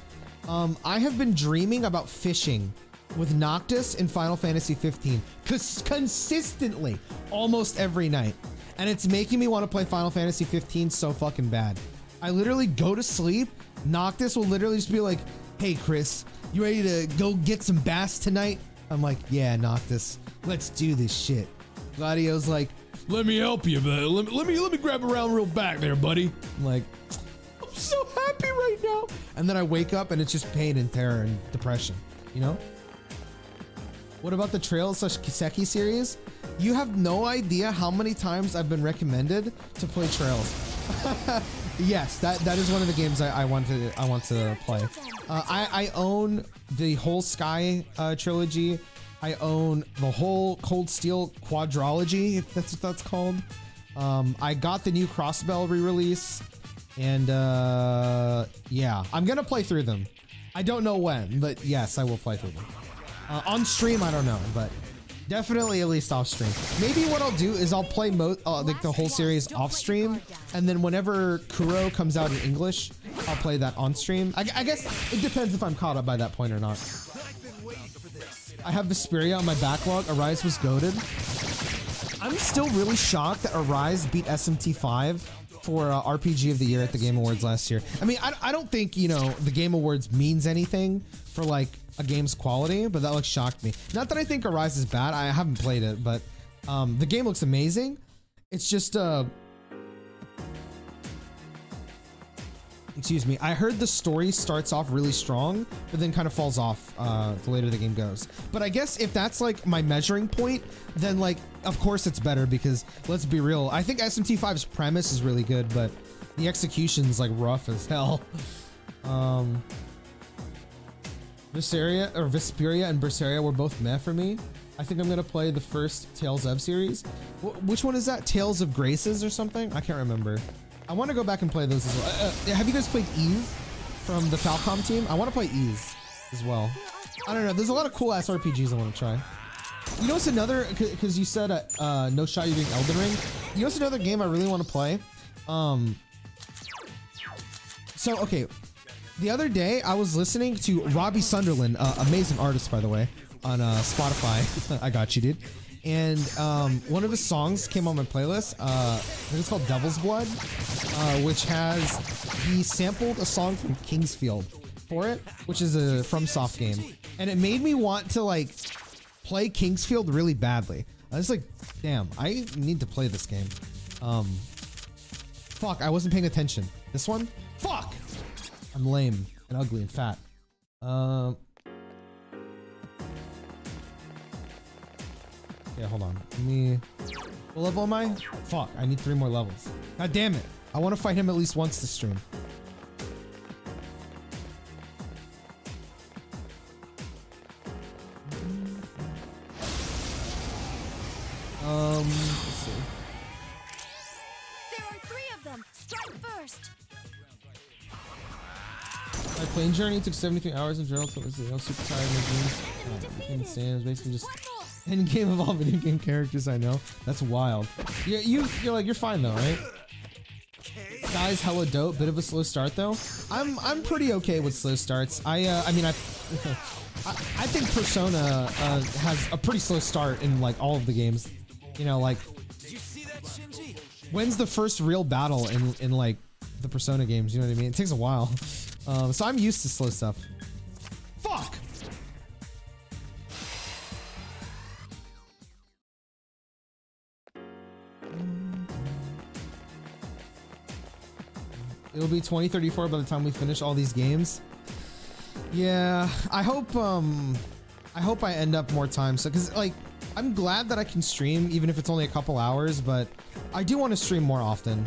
I have been dreaming about fishing with Noctis in Final Fantasy 15 consistently almost every night. And it's making me want to play Final Fantasy 15 so fucking bad. I literally go to sleep. Noctis will literally just be like, hey, Chris, you ready to go get some bass tonight? I'm like, yeah, Noctis, let's do this shit. Gladio's like, let me help you, but let me grab around real back there, buddy. I'm like, I'm so happy right now. And then I wake up and it's just pain and terror and depression, you know? What about the Trails/Kiseki series? You have no idea how many times I've been recommended to play Trails. Yes, that is one of the games I want to play. I own the whole Sky trilogy. I own the whole Cold Steel quadrology, if that's what that's called. I got the new Crossbell re-release, and yeah, I'm gonna play through them. I don't know when, but yes, I will play through them. On stream, I don't know, but definitely at least off stream. Maybe what I'll do is I'll play like the whole series off stream, and then whenever Kuro comes out in English, I'll play that on stream. I guess it depends if I'm caught up by that point or not. I have Vesperia on my backlog. Arise was goated. I'm still really shocked that Arise beat SMT5 for RPG of the Year at the Game Awards last year. I mean, I don't think, you know, the Game Awards means anything for like a game's quality, but that like shocked me. Not that I think Arise is bad. I haven't played it, but the game looks amazing. It's just excuse me, I heard the story starts off really strong, but then kind of falls off the later the game goes. But I guess if that's like my measuring point, then like of course it's better, because let's be real, I think SMT5's premise is really good, but the execution's like rough as hell. Vesperia and Berseria were both meh for me. I think I'm gonna play the first Tales of series. Which one is that? Tales of Graces or something? I can't remember. I want to go back and play those as well. Have you guys played Eve from the Falcom team? I want to play Eve as well. I don't know. There's a lot of cool ass RPGs I want to try. You know what's another? Because you said no shot you're doing Elden Ring. You know what's another game I really want to play? So okay. The other day, I was listening to Robbie Sunderland, amazing artist, by the way, on Spotify. I got you, dude. And one of his songs came on my playlist. I think it's called Devil's Blood, which he sampled a song from Kingsfield for it, which is a FromSoft game. And it made me want to like play Kingsfield really badly. I was like, damn, I need to play this game. Fuck, I wasn't paying attention. This one? Fuck! I'm lame and ugly and fat. Yeah, hold on. Let me... What level am I? Fuck, I need 3 more levels. God damn it. I want to fight him at least once this stream. Let's see. There are 3 of them. Strike first. My plane journey took 73 hours in general, so I was super tired of my dreams. Became insane. It was basically just end game of all video game characters I know. That's wild. Yeah, you're fine though, right? Guy's hella dope. Bit of a slow start though. I'm pretty okay with slow starts. I mean I think Persona has a pretty slow start in like all of the games. You know, like when's the first real battle in like the Persona games? You know what I mean? It takes a while. So I'm used to slow stuff. Fuck! It'll be 2034 by the time we finish all these games. Yeah, I hope I hope I end up more time. So, cause like, I'm glad that I can stream even if it's only a couple hours, but I do want to stream more often,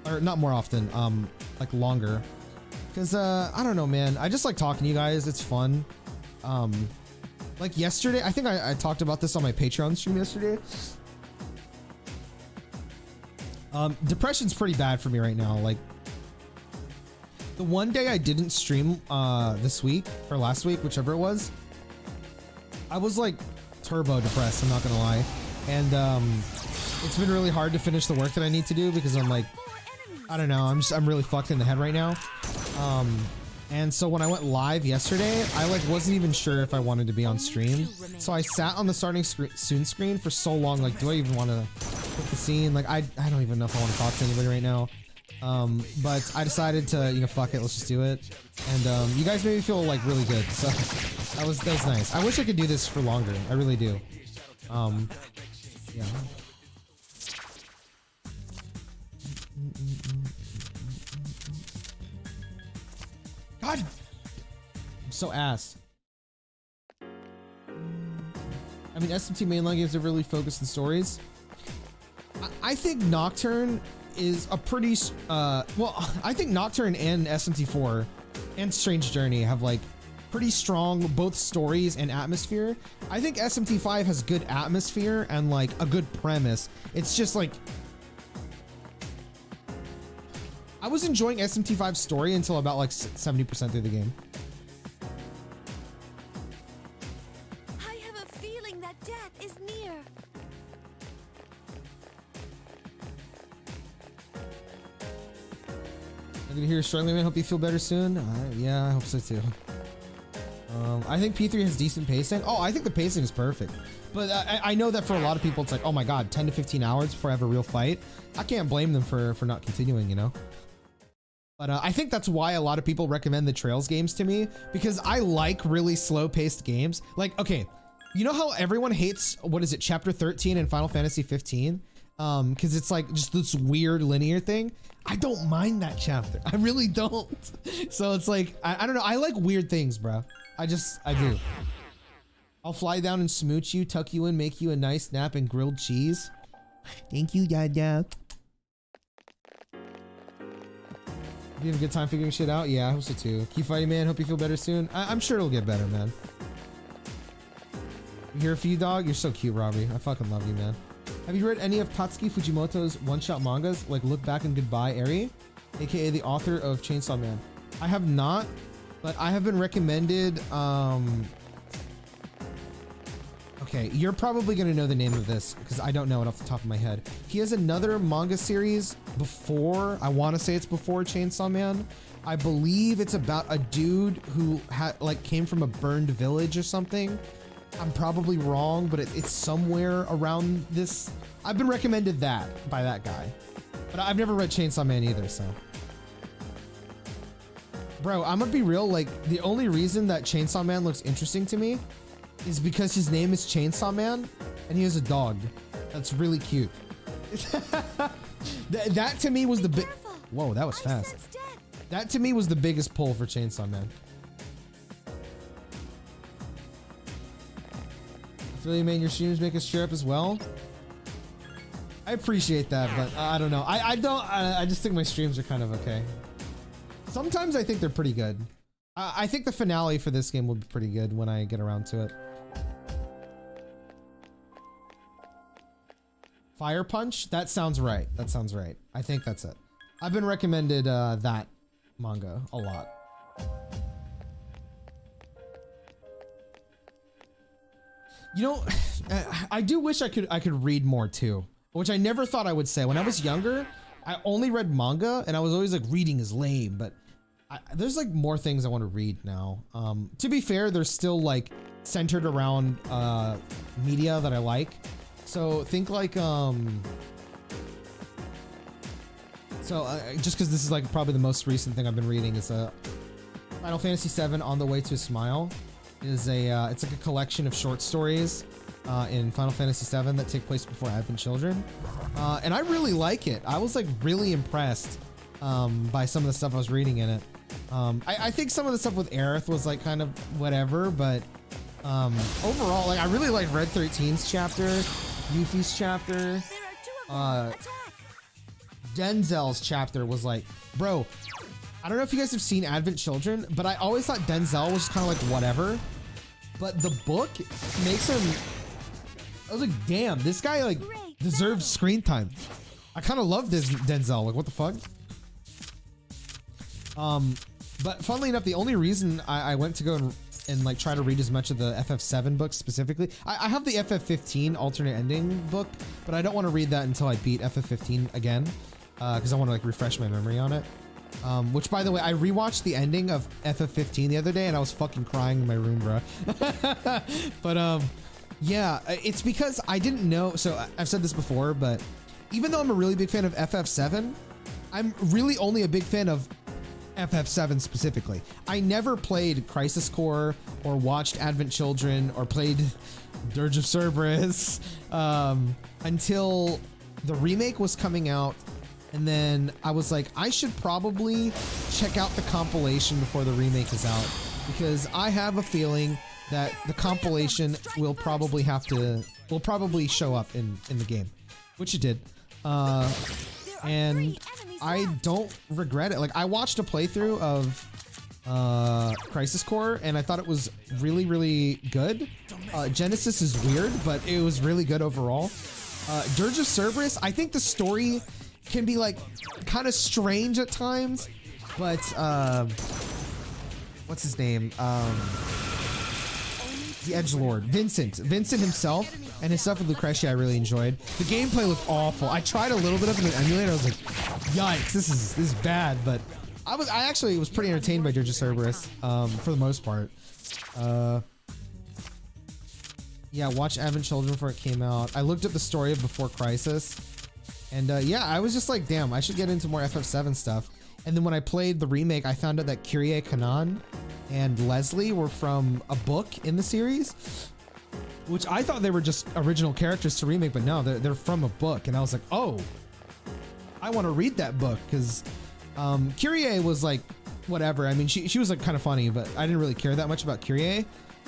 or not more often, like longer. Cause I don't know, man. I just like talking to you guys. It's fun. Like yesterday, I think I talked about this on my Patreon stream yesterday. Depression's pretty bad for me right now. Like the one day I didn't stream this week or last week, whichever it was, I was like turbo depressed, I'm not gonna lie. And it's been really hard to finish the work that I need to do because I'm like, I don't know, I'm really fucked in the head right now. And so when I went live yesterday, I like wasn't even sure if I wanted to be on stream. So I sat on the starting soon screen for so long, like, do I even want to put the scene? Like, I don't even know if I want to talk to anybody right now. But I decided to, you know, fuck it, let's just do it. And you guys made me feel like really good. So that was nice. I wish I could do this for longer. I really do. Yeah. God, I'm so ass. I mean, SMT mainline games are really focused on stories. I think Nocturne is a pretty well, I think Nocturne and SMT4 and Strange Journey have like pretty strong both stories and atmosphere. I think SMT5 has good atmosphere and like a good premise. It's just like I was enjoying SMT5's story until about like 70% through the game. I have a feeling that death is near. I'm gonna hear struggling, man. Hope you feel better soon. Yeah, I hope so too. I think P3 has decent pacing. Oh, I think the pacing is perfect. But I know that for a lot of people, it's like, oh my God, 10 to 15 hours before I have a real fight. I can't blame them for not continuing, you know? But I think that's why a lot of people recommend the Trails games to me, because I like really slow paced games. Like, okay, you know how everyone hates, what is it, Chapter 13 in Final Fantasy 15? Because it's like just this weird linear thing. I don't mind that chapter. I really don't. So it's like, I don't know. I like weird things, bro. I do. I'll fly down and smooch you, tuck you in, make you a nice nap and grilled cheese. Thank you, Dad. You have a good time figuring shit out? Yeah, I hope so too. Keep fighting, man. Hope you feel better soon. I'm sure it'll get better, man. You here for you, dog? You're so cute, Robbie. I fucking love you, man. Have you read any of Tatsuki Fujimoto's one-shot mangas, like Look Back and Goodbye, Eri, aka the author of Chainsaw Man? I have not, but I have been recommended. Okay, you're probably gonna know the name of this because I don't know it off the top of my head. He has another manga series before, I want to say it's before Chainsaw Man. I believe it's about a dude who came from a burned village or something. I'm probably wrong, but it's somewhere around this. I've been recommended that by that guy, but I've never read Chainsaw Man either. So, bro, I'm gonna be real. Like, the only reason that Chainsaw Man looks interesting to me is because his name is Chainsaw Man and he has a dog that's really cute. that to me was the big. Whoa, that was fast. That to me was the biggest pull for Chainsaw Man. I feel you, man. Your streams make us cheer up as well. I appreciate that, but I don't know. I just think my streams are kind of okay. Sometimes I think they're pretty good. I think the finale for this game will be pretty good when I get around to it. Fire Punch? That sounds right. That sounds right. I think that's it. I've been recommended that manga a lot. You know, I do wish I could read more too, which I never thought I would say. When I was younger, I only read manga and I was always like, reading is lame, but there's like more things I want to read now. To be fair, they're still like centered around media that I like. So think like just because this is like probably the most recent thing I've been reading is Final Fantasy VII On the Way to a Smile. Is it's like a collection of short stories in Final Fantasy VII that take place before Advent Children, and I really like it. I was like really impressed by some of the stuff I was reading in it. I think some of the stuff with Aerith was like kind of whatever, but Overall, like I really like Red 13's chapter, Yuffie's chapter, There are two of them. Attack. Denzel's chapter was like, bro, I don't know if you guys have seen Advent Children, but I always thought Denzel was kind of like whatever. But the book makes him. I was like, damn, this guy like deserves screen time. I kind of love this Denzel. Like, what the fuck? But funnily enough, the only reason I went to go and like try to read as much of the FF7 book specifically, I have the FF15 alternate ending book, but I don't want to read that until I beat FF15 again, because I want to like refresh my memory on it. Which, by the way, I rewatched the ending of FF15 the other day and I was fucking crying in my room, bro. But yeah, it's because I didn't know. So I've said this before, but even though I'm a really big fan of FF7, I'm really only a big fan of FF7 specifically. I never played Crisis Core or watched Advent Children or played Dirge of Cerberus until the remake was coming out. And then I was like, I should probably check out the compilation before the remake is out, because I have a feeling that the compilation will probably show up in the game, which it did. And I don't regret it. Like, I watched a playthrough of Crisis Core and I thought it was really, really good. Genesis is weird, but it was really good overall. Dirge of Cerberus, I think the story can be like kind of strange at times, but what's his name? The Edgelord, Vincent himself and his stuff with Lucretia I really enjoyed. The gameplay looked awful. I tried a little bit of it in an emulator. I was like, yikes, this is bad, but I actually was pretty entertained by Dirge of Cerberus for the most part. Yeah, watch Advent Children before it came out. I looked at the story of Before Crisis. And yeah, I was just like, damn, I should get into more FF7 stuff. And then when I played the remake, I found out that Kyrie Kanan and Leslie were from a book in the series, which I thought they were just original characters to remake, but no, they're from a book. And I was like, oh, I want to read that book, because Kyrie was like, whatever. I mean, she was like kind of funny, but I didn't really care that much about Kyrie.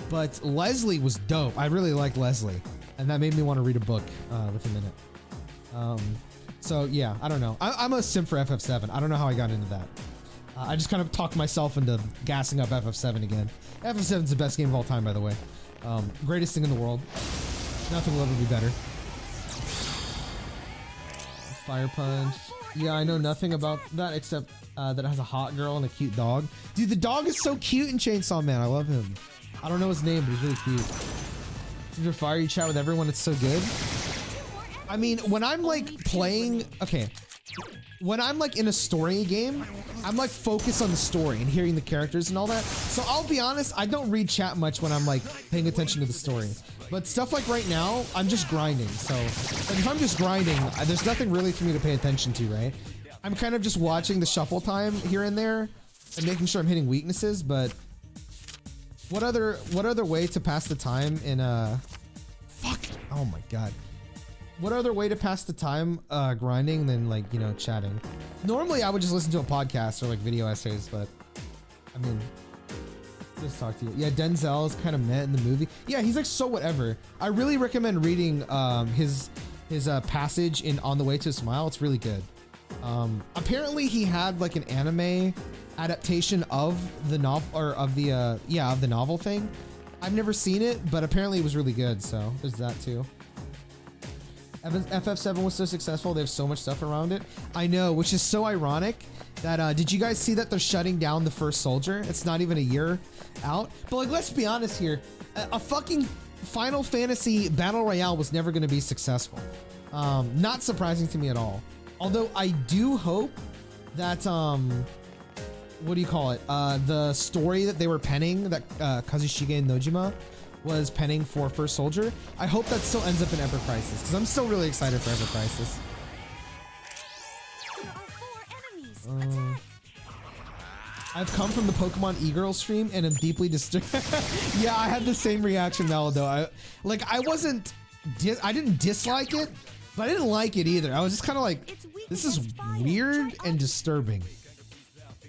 But Leslie was dope. I really liked Leslie, and that made me want to read a book with a minute. So yeah, I don't know. I'm a simp for FF7. I don't know how I got into that. I just kind of talked myself into gassing up FF7 again. FF7's the best game of all time, by the way. Greatest thing in the world. Nothing will ever be better. Fire Punch. Yeah, I know nothing about that except that it has a hot girl and a cute dog. Dude, the dog is so cute in Chainsaw Man. I love him. I don't know his name, but he's really cute. Super Fire, you chat with everyone. It's so good. I mean, when I'm like playing, okay, when I'm like in a story game, I'm like focused on the story and hearing the characters and all that. So I'll be honest, I don't read chat much when I'm like paying attention to the story. But stuff like right now, I'm just grinding. So like, if I'm just grinding, there's nothing really for me to pay attention to, right? I'm kind of just watching the shuffle time here and there and making sure I'm hitting weaknesses. But what other way to pass the time in fuck, oh my god. What other way to pass the time grinding than, like, you know, chatting? Normally I would just listen to a podcast or like video essays, but I mean, just talk to you. Yeah, Denzel is kind of meh in the movie. Yeah, he's like so whatever. I really recommend reading his passage in On the Way to a Smile. It's really good. Apparently he had like an anime adaptation of the novel, or of the of the novel thing. I've never seen it, but apparently it was really good, so there's that too. FF7 was so successful, they have so much stuff around it. I know, which is so ironic that did you guys see that they're shutting down the First Soldier? It's not even a year out. But like, let's be honest here, a fucking Final Fantasy Battle Royale was never going to be successful. Not surprising to me at all. Although I do hope that what do you call it? The story that they were penning, that Kazushige and Nojima was penning for First Soldier, I hope that still ends up in Ever Crisis, because I'm still really excited for Ever Crisis. There are 4 enemies. I've come from the Pokemon e-girl stream and am deeply disturbed. Yeah, I had the same reaction, Mel, though. I didn't dislike it, but I didn't like it either. I was just kind of like, this is weird and disturbing.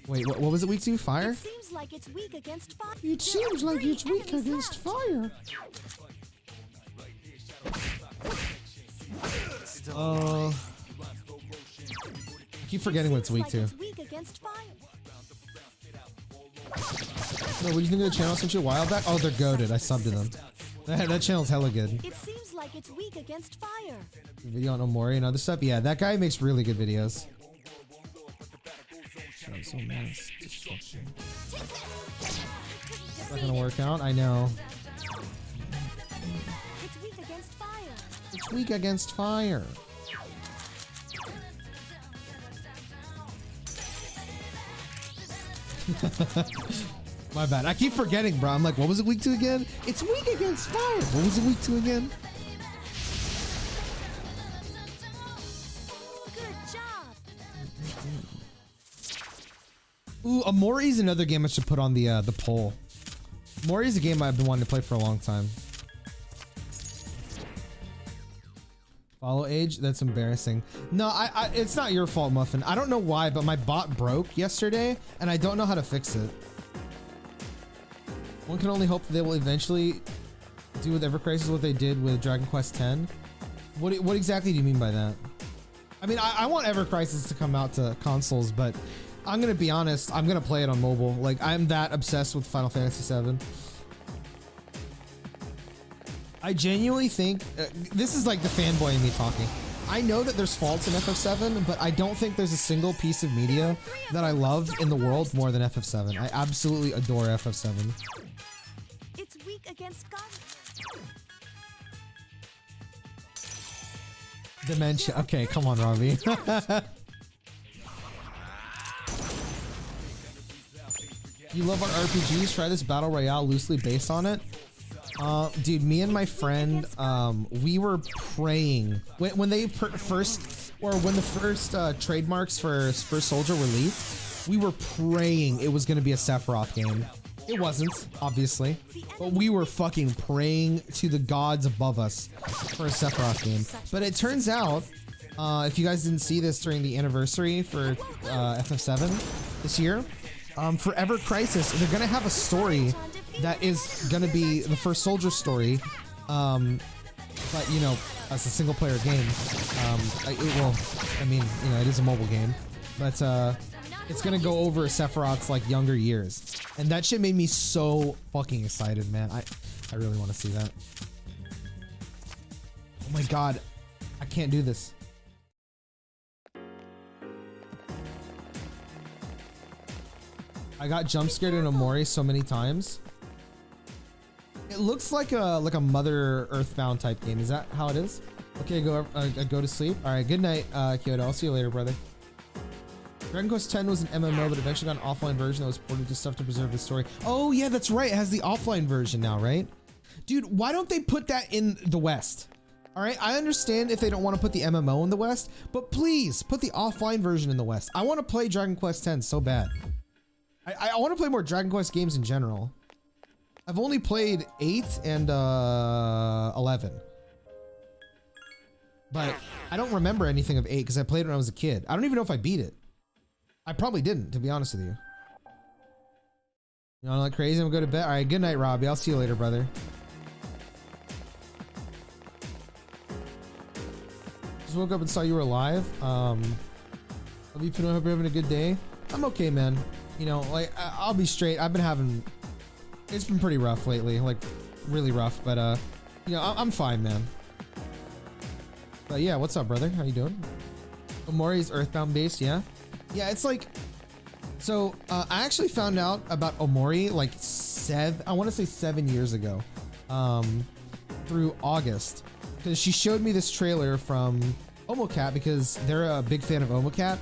Wait, what was it weak to? Fire? It seems like it's weak against fire. It seems like it's weak against fire. I keep forgetting what it's weak to. It's weak against fire. No, what do you think of the channel since you a while back? Oh, they're goated. I subbed to them. That channel's hella good. It seems like it's weak against fire. Video on Omori and other stuff. Yeah, that guy makes really good videos. So nice. Destruction. Not gonna work out. I know. It's weak against fire. It's weak against fire. My bad. I keep forgetting, bro. I'm like, what was it weak to again? It's weak against fire. What was it weak to again? Good job. Ooh, Omori's another game I should put on the poll. Omori's a game I've been wanting to play for a long time. Follow age? That's embarrassing. No, it's not your fault, Muffin. I don't know why, but my bot broke yesterday, and I don't know how to fix it. One can only hope that they will eventually do with Ever Crisis what they did with Dragon Quest X. What exactly do you mean by that? I mean, I want Ever Crisis to come out to consoles, but I'm gonna be honest, I'm gonna play it on mobile. Like, I'm that obsessed with Final Fantasy VII. I genuinely think this is like the fanboy in me talking. I know that there's faults in FF7, but I don't think there's a single piece of media that I love in the world more than FF7. I absolutely adore FF7. It's weak against God. Dementia. Okay, come on, Robbie. You love our RPGs? Try this Battle Royale loosely based on it. Dude, me and my friend, we were praying when they first trademarks for Spur Soldier were leaked. We were praying it was going to be a Sephiroth game. It wasn't, obviously, but we were fucking praying to the gods above us for a Sephiroth game. But it turns out, if you guys didn't see this during the anniversary for FF7 this year, for Ever Crisis, they're gonna have a story that is gonna be the first soldier story, but you know, as a single player game, it will, I mean, you know, it is a mobile game, but it's gonna go over Sephiroth's like younger years, and that shit made me so fucking excited, man. I really want to see that. Oh my god, I can't do this. I got jump scared in Omori so many times. It looks like a Mother Earthbound type game. Is that how it is? Okay, go to sleep. All right, good night, Kyoto. I'll see you later, brother. Dragon Quest X was an MMO, but eventually got an offline version that was ported to stuff to preserve the story. Oh yeah, that's right. It has the offline version now, right? Dude, why don't they put that in the West? All right, I understand if they don't want to put the MMO in the West, but please put the offline version in the West. I want to play Dragon Quest X so bad. I want to play more Dragon Quest games in general. I've only played 8 and 11. But I don't remember anything of 8 because I played it when I was a kid. I don't even know if I beat it. I probably didn't, to be honest with you. You know, like crazy, I'm gonna go to bed. All right, good night, Robbie. I'll see you later, brother. Just woke up and saw you were alive. Love you, Pinoy. Hope you're having a good day. I'm okay, man. You know, like, I'll be straight. I've been having, it's been pretty rough lately, like really rough, but you know, I'm fine, man. But yeah, what's up, brother? How you doing? Omori's Earthbound based, yeah? Yeah, it's like, so I actually found out about Omori like I want to say 7 years ago, through August, because she showed me this trailer from Omocat because they're a big fan of Omocat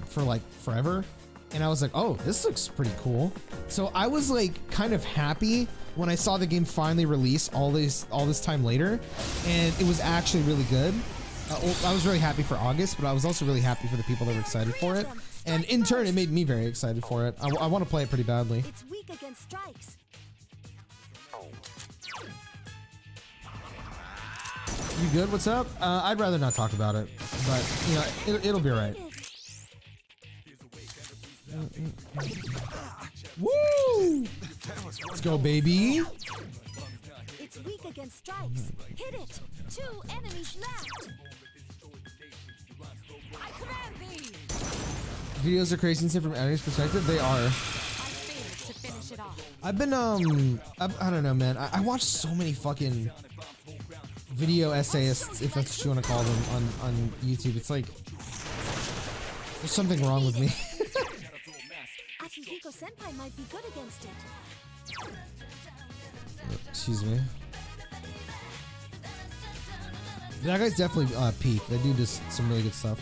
for like forever. And I was like, oh, this looks pretty cool. So I was like kind of happy when I saw the game finally release all this time later, and it was actually really good. I was really happy for August, but I was also really happy for the people that were excited for it. And in turn, it made me very excited for it. I want to play it pretty badly. It's weak against strikes. You good? What's up? I'd rather not talk about it, but you know, it'll be all right. Woo! Let's go, baby. It's weak against strikes. Hit it. 2 enemies left. I command thee. Videos are crazy and from enemy's perspective. They are. I failed to finish it off. I've been I don't know, man. I watched so many fucking video essayists, if that's what you want to call them, on YouTube. It's like there's something wrong with me. Akihiko Senpai might be good against it. Excuse me. That guy's definitely peak. That dude does some really good stuff.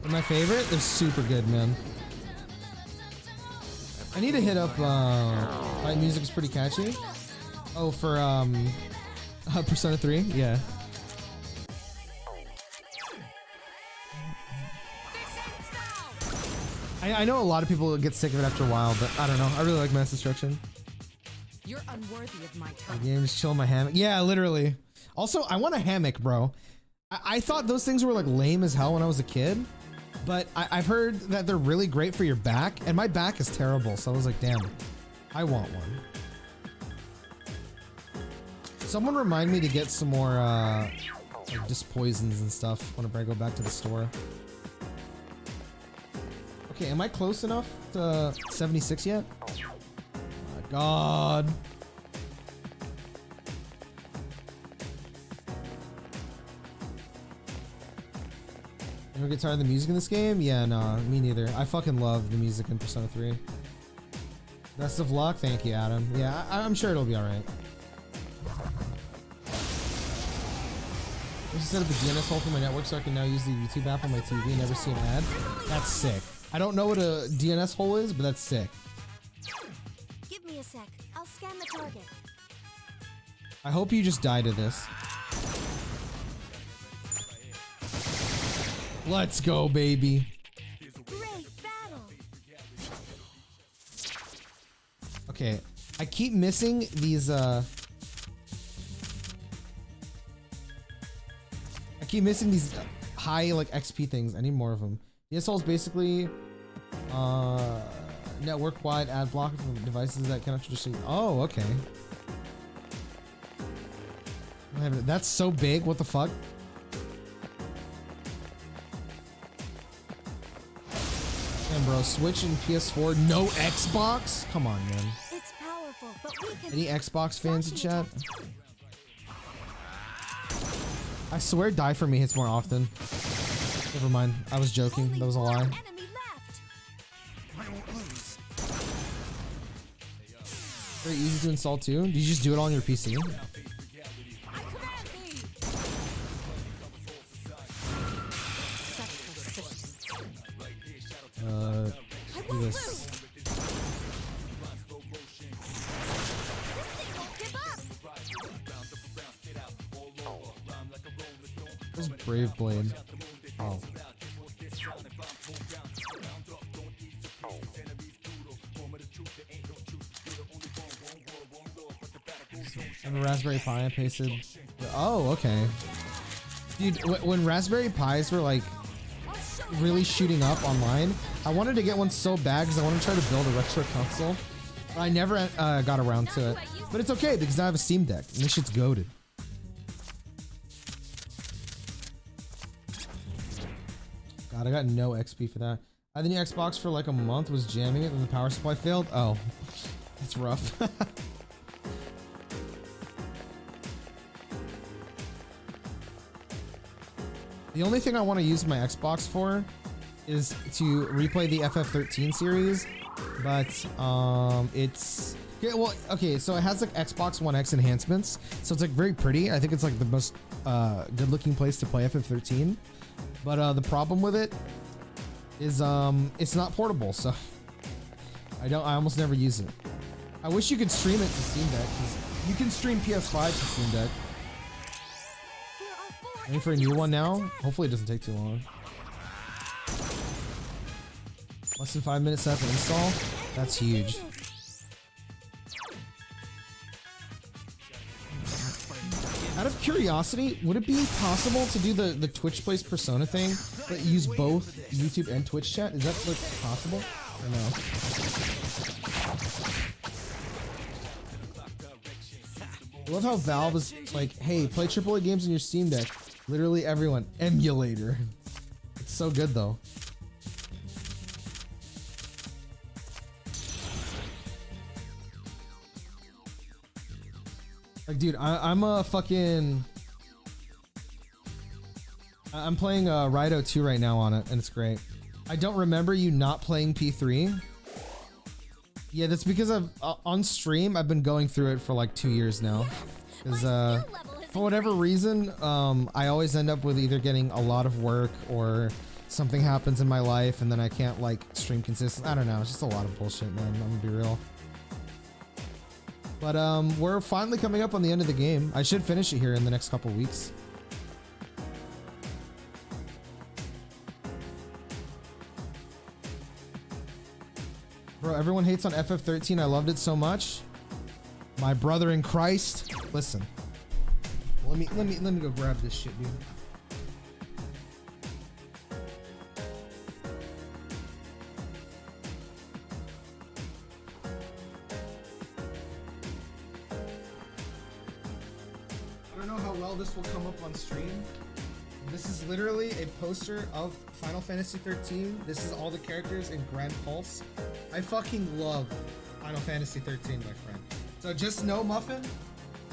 And my favorite? They're super good, man. I need to hit up my music is pretty catchy. Oh, for Persona 3? Yeah. I know a lot of people get sick of it after a while, but I don't know. I really like Mass Destruction. You're unworthy of my time. Yeah, just chill in my hammock. Yeah, literally. Also, I want a hammock, bro. I thought those things were like lame as hell when I was a kid, but I've heard that they're really great for your back, and my back is terrible, so I was like, damn, I want one. Someone remind me to get some more like just poisons and stuff whenever I go back to the store. Okay, am I close enough to 76 yet? Oh my god. You ever get tired of the music in this game? Yeah, no, me neither. I fucking love the music in Persona 3. Best of luck. Thank you, Adam. Yeah, I'm sure it'll be alright. I just set up a DNS hole for my network so I can now use the YouTube app on my TV and never see an ad. That's sick. I don't know what a DNS hole is, but that's sick. Give me a sec. I'll scan the target. I hope you just die to this. Let's go, baby. Great battle. Okay, I keep missing these I keep missing these high like XP things. I need more of them. DSL is basically network-wide ad blocker from devices that cannot traditionally. Oh, okay. That's so big. What the fuck? And bro, Switch and PS4, no Xbox? Come on, man. It's powerful, but we can. Any Xbox fans in chat? I swear Die For Me hits more often. Never mind. I was joking. That was a lie. Enemy left. I won't lose. Very easy to install too. Did you just do it on your PC? I command thee. Such persistence. Do this. Where's Brave Blade? Oh. And the Raspberry Pi I pasted. Oh, okay. Dude, when Raspberry Pis were like really shooting up online, I wanted to get one so bad because I wanted to try to build a retro console. But I never got around to it. But it's okay because now I have a Steam Deck and this shit's goated. God, I got no XP for that. I had the new Xbox for like a month, was jamming it, and the power supply failed. Oh, that's rough. The only thing I want to use my Xbox for is to replay the FF13 series, but it's okay. Well, okay, so it has like Xbox One X enhancements, so it's like very pretty. I think it's like the most good-looking place to play FF13. But the problem with it is it's not portable, so I almost never use it. I wish you could stream it to Steam Deck, because you can stream PS5 to Steam Deck. Waiting for a new one now. Hopefully it doesn't take too long. Less than 5 minutes after install. That's huge. Out of curiosity, would it be possible to do the Twitch Plays Persona thing, but use both YouTube and Twitch chat? Is that like possible? Or no? I love how Valve is like, hey, play AAA games on your Steam Deck. Literally everyone. Emulator. It's so good though. Like, dude, I'm playing Rido 2 right now on it, and it's great. I don't remember you not playing P3. Yeah, that's because on stream, I've been going through it for like 2 years now. Because for whatever reason, I always end up with either getting a lot of work or something happens in my life, and then I can't like stream consistently. I don't know, it's just a lot of bullshit, man. I'm gonna be real. But we're finally coming up on the end of the game. I should finish it here in the next couple weeks. Bro, everyone hates on FF13. I loved it so much. My brother in Christ. Listen. Let me go grab this shit, dude. This will come up on stream. This is literally a poster of Final Fantasy 13. This is all the characters in Grand Pulse. I fucking love Final Fantasy 13, my friend. So just know, Muffin,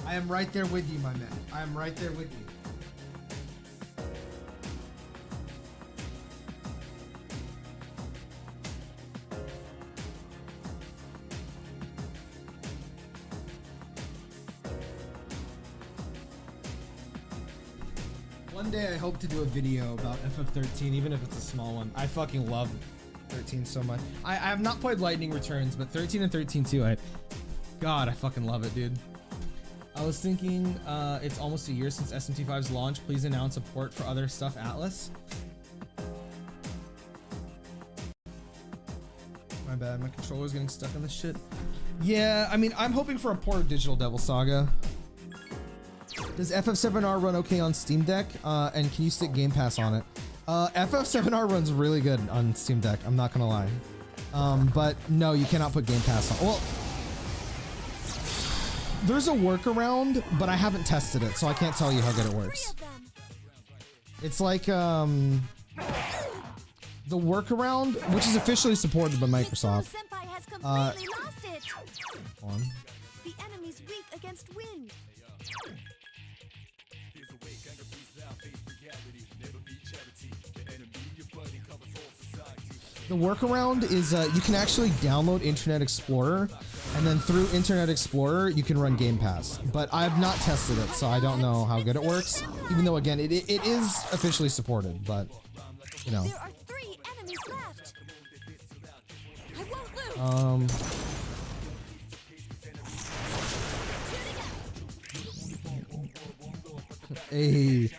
I am right there with you, my man. I am right there with you. One day I hope to do a video about FF13, even if it's a small one. I fucking love 13 so much. I have not played Lightning Returns, but 13 and 13 too. God, I fucking love it, dude. I was thinking it's almost a year since SMT5's launch. Please announce a port for other stuff, Atlus. My bad, my controller's getting stuck on this shit. Yeah, I mean, I'm hoping for a port of Digital Devil Saga. Does FF7R run okay on Steam Deck? And can you stick Game Pass on it? FF7R runs really good on Steam Deck, I'm not gonna lie. But no, you cannot put Game Pass on. Well, there's a workaround, but I haven't tested it, so I can't tell you how good it works. It's like, the workaround, which is officially supported by Microsoft. Hold on. The enemy's weak against wind. The workaround is you can actually download Internet Explorer, and then through Internet Explorer you can run Game Pass. But I have not tested it, so I don't know how good it works. Even though, again, it is officially supported, but you know. There are 3 enemies left. I won't lose. Hey.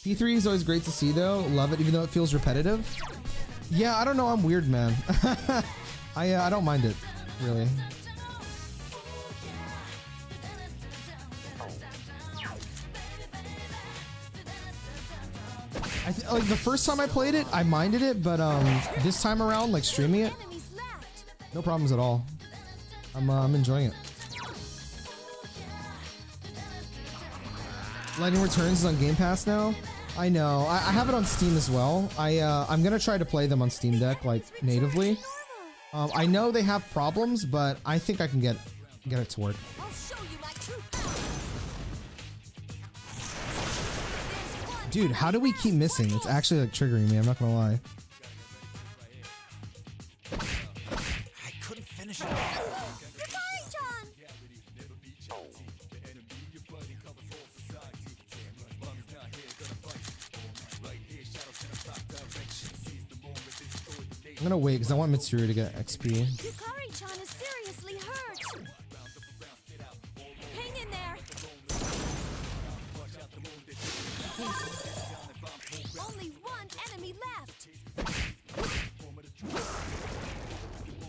P3 is always great to see though. Love it, even though it feels repetitive. Yeah, I don't know. I'm weird, man. I don't mind it, really. Like the first time I played it, I minded it, but this time around, like streaming it, no problems at all. I'm enjoying it. Lightning Returns is on Game Pass now. I know. I have it on Steam as well. I'm gonna try to play them on Steam Deck like natively. I know they have problems, but I think I can get it to work. Dude, how do we keep missing? It's actually like triggering me. I'm not gonna lie. I couldn't finish it. I'm gonna wait because I want Mitsuru to get XP. Yukari-chan is seriously hurt. Hang in there. Only 1 enemy left.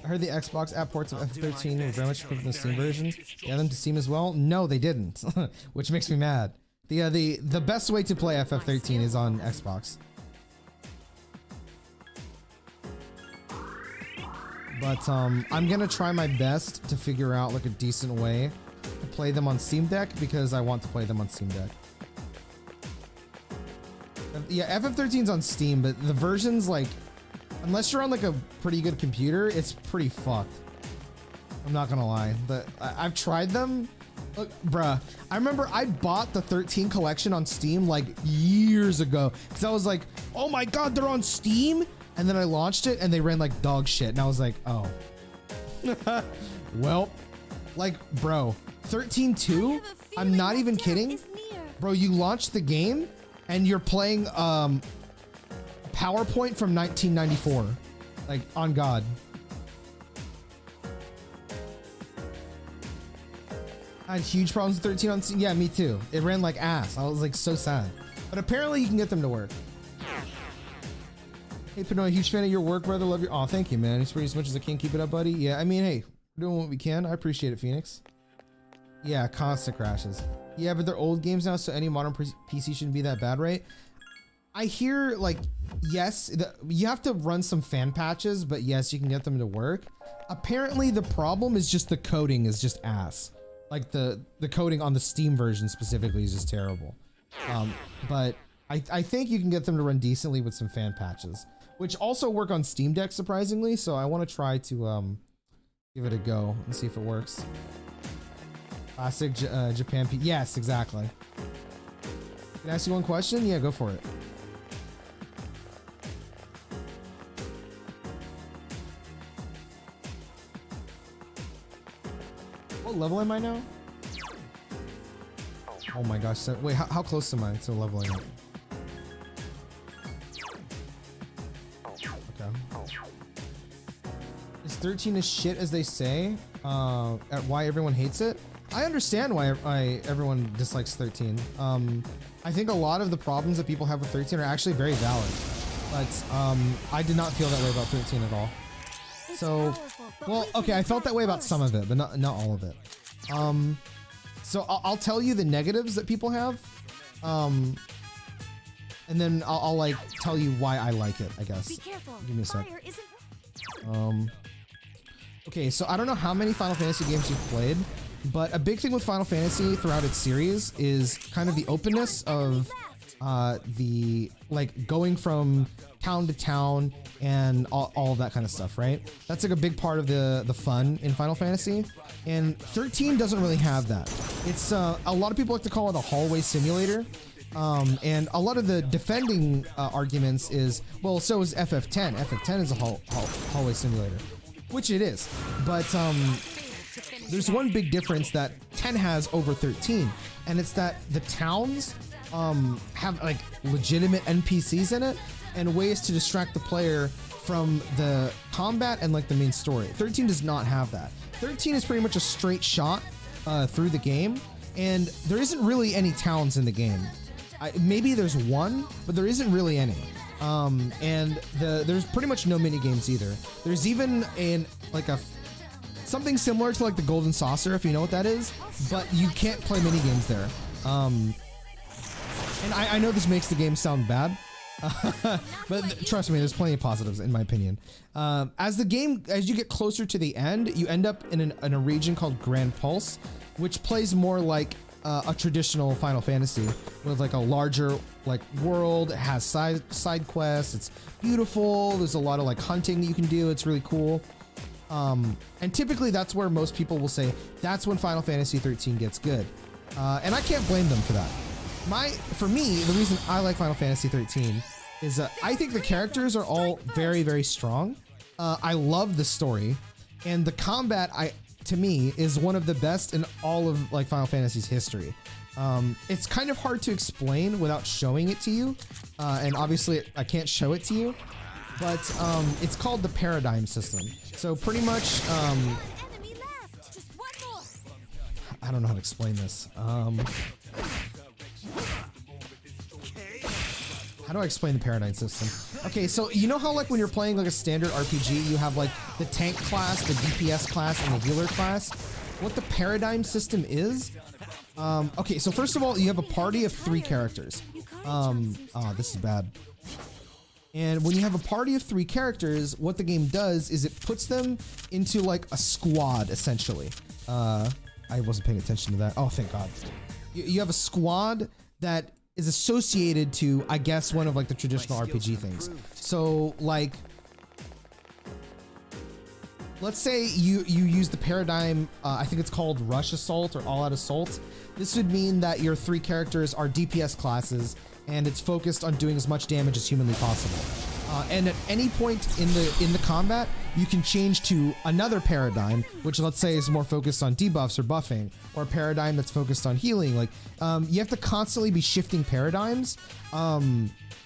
heard the Xbox app ports of F13 were very much improved in the Steam version. Yeah, them to Steam as well? No, they didn't, which makes me mad. The best way to play FF13 is on Xbox. But I'm gonna try my best to figure out like a decent way to play them on Steam Deck because I want to play them on Steam Deck. Yeah, FF13's on Steam, but the version's like, unless you're on like a pretty good computer, it's pretty fucked. I'm not gonna lie, but I've tried them. Look, bruh, I remember I bought the 13 collection on Steam like years ago because I was like, oh my god, they're on Steam. And then I launched it and they ran like dog shit. And I was like, oh. Well, like, bro, 13.2? I'm not even kidding. Bro, you launched the game and you're playing PowerPoint from 1994. Like, on God. I had huge problems with 13 on Steam. Yeah, me too. It ran like ass. I was like so sad. But apparently you can get them to work. Hey Pinoy, huge fan of your work, brother. Love your. Oh, thank you, man. It's pretty as much as I can. Keep it up, buddy. Yeah, I mean, hey, we're doing what we can. I appreciate it, Phoenix. Yeah, constant crashes. Yeah, but they're old games now, so any modern PC shouldn't be that bad, right? I hear like, yes, you have to run some fan patches, but yes, you can get them to work. Apparently, the problem is just the coding is just ass. Like the coding on the Steam version specifically is just terrible. But I think you can get them to run decently with some fan patches, which also work on Steam Deck surprisingly. So I want to try to give it a go and see if it works. Classic Japan P. Yes, exactly. Can I ask you one question? Yeah, go for it. What level am I now? Oh my gosh. So, wait, how close am I to leveling up? Is 13 as shit as they say? At why everyone hates it? I understand why everyone dislikes 13. I think a lot of the problems that people have with 13 are actually very valid, but I did not feel that way about 13 at all. So, well, okay, I felt that way about some of it, but not all of it. So I'll tell you the negatives that people have, and then I'll like tell you why I like it, I guess. Give me a sec. Okay, so I don't know how many Final Fantasy games you've played, but a big thing with Final Fantasy throughout its series is kind of the openness of the like going from town to town and all of that kind of stuff, right? That's like a big part of the fun in Final Fantasy, and 13 doesn't really have that. It's a lot of people like to call it a hallway simulator, and a lot of the defending arguments is, well, so is FF10. FF10 is a hallway simulator, which it is, but there's one big difference that 10 has over 13, and it's that the towns have like legitimate NPCs in it and ways to distract the player from the combat and like the main story. 13 does not have that. 13 is pretty much a straight shot through the game, and there isn't really any towns in the game. Maybe there's one, but there isn't really any. And there's pretty much no mini games either. There's even something similar to like the Golden Saucer, if you know what that is, but you can't play mini games there. And I know this makes the game sound bad, but trust me, there's plenty of positives in my opinion. As you get closer to the end, you end up in a region called Grand Pulse, which plays more like a traditional Final Fantasy with like a larger like world. It has side quests. It's beautiful. There's a lot of like hunting that you can do. It's really cool. And typically that's where most people will say that's when Final Fantasy 13 gets good. And I can't blame them for that. For me, the reason I like Final Fantasy 13 is I think the characters are all very, very strong. I love the story, and the combat to me is one of the best in all of like Final Fantasy's history. It's kind of hard to explain without showing it to you, and obviously I can't show it to you, but it's called the Paradigm System. So pretty much, I don't know how to explain this. how do I explain the paradigm system? Okay, so you know how like when you're playing like a standard RPG, you have like the tank class, the DPS class, and the healer class. What the paradigm system is? Okay, so first of all, you have a party of 3 characters. Oh, this is bad. And when you have a party of 3 characters, what the game does is it puts them into like a squad, essentially. I wasn't paying attention to that. Oh, thank God. You have a squad that is associated to, I guess, one of like the traditional RPG things. So like, let's say you use the paradigm, I think it's called Rush Assault or All Out Assault. This would mean that your 3 characters are DPS classes and it's focused on doing as much damage as humanly possible. And at any point in the combat, you can change to another paradigm, which let's say is more focused on debuffs or buffing, or a paradigm that's focused on healing. Like, you have to constantly be shifting paradigms.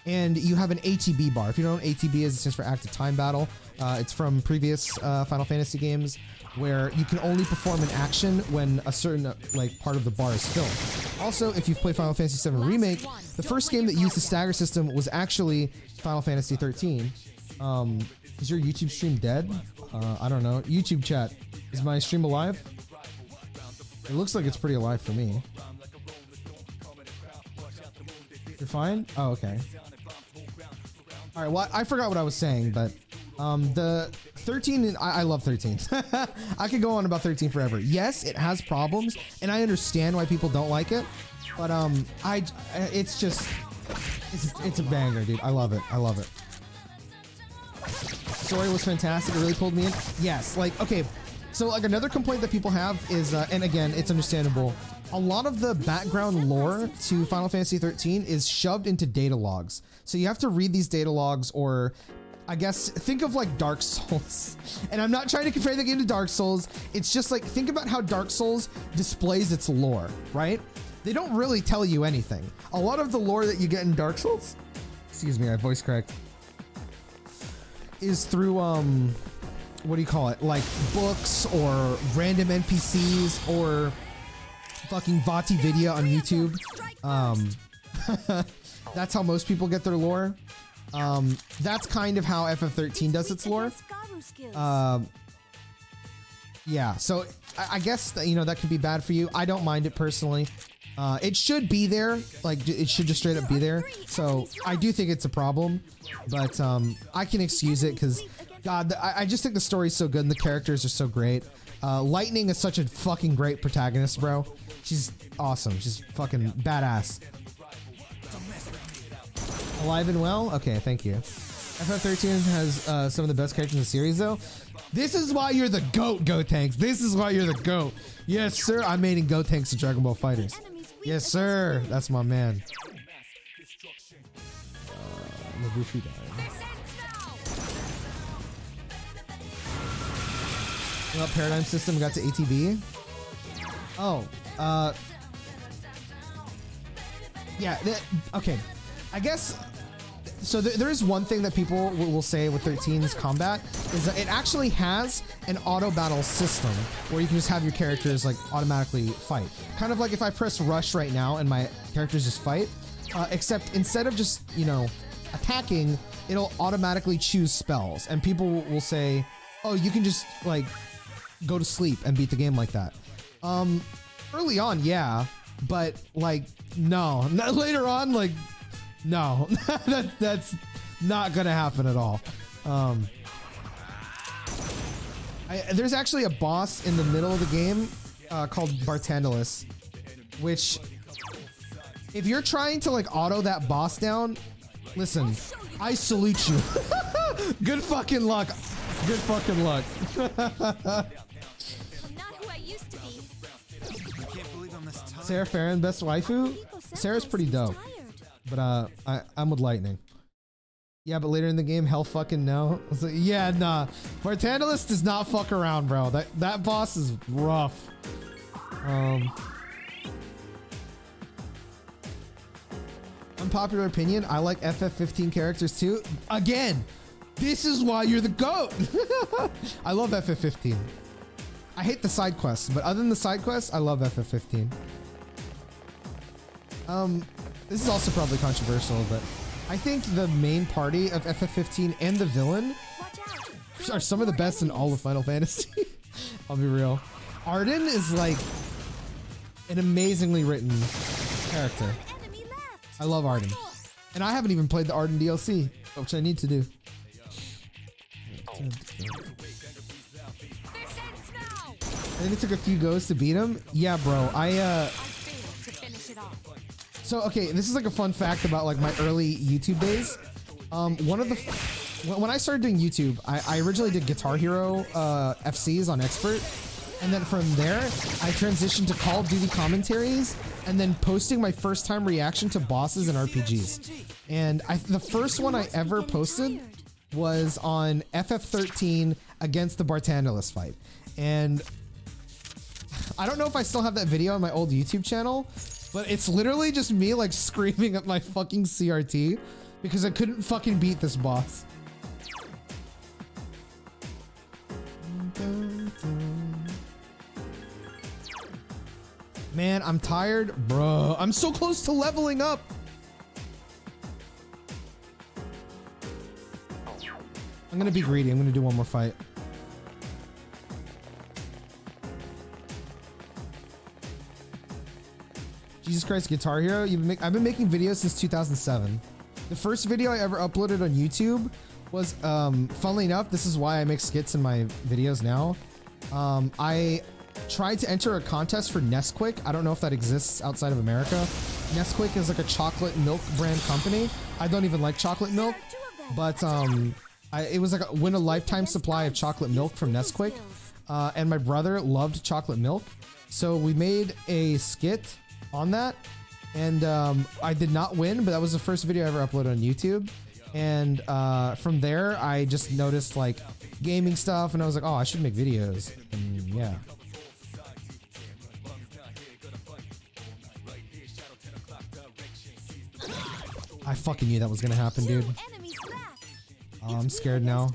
And you have an ATB bar. If you don't know what ATB is, it stands for Active Time Battle. It's from previous Final Fantasy games, where you can only perform an action when a certain like part of the bar is filled. Also, if you've played Final Fantasy VII Remake, the first game that used the stagger system was actually Final Fantasy 13. Is your YouTube stream dead? I don't know. YouTube chat, is my stream alive? It looks like it's pretty alive for me. You're fine? Oh, okay. All right, well, I forgot what I was saying, but the 13, I love 13. I could go on about 13 forever. Yes, it has problems, and I understand why people don't like it, but it's just, it's a banger, dude. I love it. I love it. Story was fantastic. It really pulled me in. Yes, like, okay, so like another complaint that people have is, and again, it's understandable, a lot of the background lore to Final Fantasy 13 is shoved into data logs. So you have to read these data logs, or I guess think of like Dark Souls. And I'm not trying to compare the game to Dark Souls. It's just like, think about how Dark Souls displays its lore, right? They don't really tell you anything. A lot of the lore that you get in Dark Souls, excuse me, I voice cracked, is through, what do you call it? Like books or random NPCs or fucking Vati video on YouTube. That's how most people get their lore. That's kind of how FF13 does its lore. Yeah, so I guess that, you know, that could be bad for you. I don't mind it personally. It should be there, like it should just straight up be there. So I do think it's a problem, but I can excuse it because, God, I just think the story's so good and the characters are so great. Lightning is such a fucking great protagonist, bro. She's awesome. She's fucking badass. Alive and well? Okay, thank you. FF13 has some of the best characters in the series, though. This is why you're the GOAT, Gotenks. This is why you're the GOAT. Yes, sir. I'm making Gotenks to Dragon Ball FighterZ. Yes, sir. That's my man. Mabushi died. Well, paradigm system got to ATB. Oh, yeah, okay. I guess, so there is one thing that people will say with 13's combat, is that it actually has an auto battle system where you can just have your characters like automatically fight. Kind of like if I press rush right now and my characters just fight, except instead of just, you know, attacking, it'll automatically choose spells. And people will say, oh, you can just like go to sleep and beat the game like that. Early on, yeah, but like, no, later on, like, no, that's not gonna happen at all. There's actually a boss in the middle of the game called Bartandalus, which, if you're trying to like auto that boss down, listen, I salute you. Good fucking luck. Good fucking luck. Sarah Farron, best waifu? Sarah's pretty dope, but I'm with Lightning. Yeah, but later in the game, hell fucking no. I was like, yeah, nah. Bartandalus does not fuck around, bro. That boss is rough. Unpopular opinion, I like FF15 characters too. Again, this is why you're the GOAT. I love FF15. I hate the side quests, but other than the side quests, I love FF15. This is also probably controversial, but I think the main party of FF15 and the villain Watch out. are some of the best in all of Final Fantasy. I'll be real. Arden is like an amazingly written character. Enemy left. I love Arden. And I haven't even played the Arden DLC, which I need to do. I think it took a few goes to beat him. Yeah, bro. So okay, this is like a fun fact about like my early YouTube days. When I started doing YouTube, I originally did Guitar Hero FCs on Expert, and then from there I transitioned to Call of Duty commentaries, and then posting my first time reaction to bosses and RPGs. And the first one I ever posted was on FF13 against the Bartandalus fight, and I don't know if I still have that video on my old YouTube channel, but it's literally just me like screaming at my fucking CRT because I couldn't fucking beat this boss. Man, I'm tired, bro. I'm so close to leveling up. I'm gonna be greedy. I'm gonna do one more fight. Jesus Christ, Guitar Hero. I've been making videos since 2007. The first video I ever uploaded on YouTube was, funnily enough, this is why I make skits in my videos now. I tried to enter a contest for Nesquik. I don't know if that exists outside of America. Nesquik is like a chocolate milk brand company. I don't even like chocolate milk, but it was like a win a lifetime supply of chocolate milk from Nesquik. And my brother loved chocolate milk, so we made a skit on that, and I did not win, but that was the first video I ever uploaded on YouTube. And from there I just noticed like gaming stuff, and I was like, oh, I should make videos. And yeah, I fucking knew that was gonna happen, dude. Oh, I'm scared now.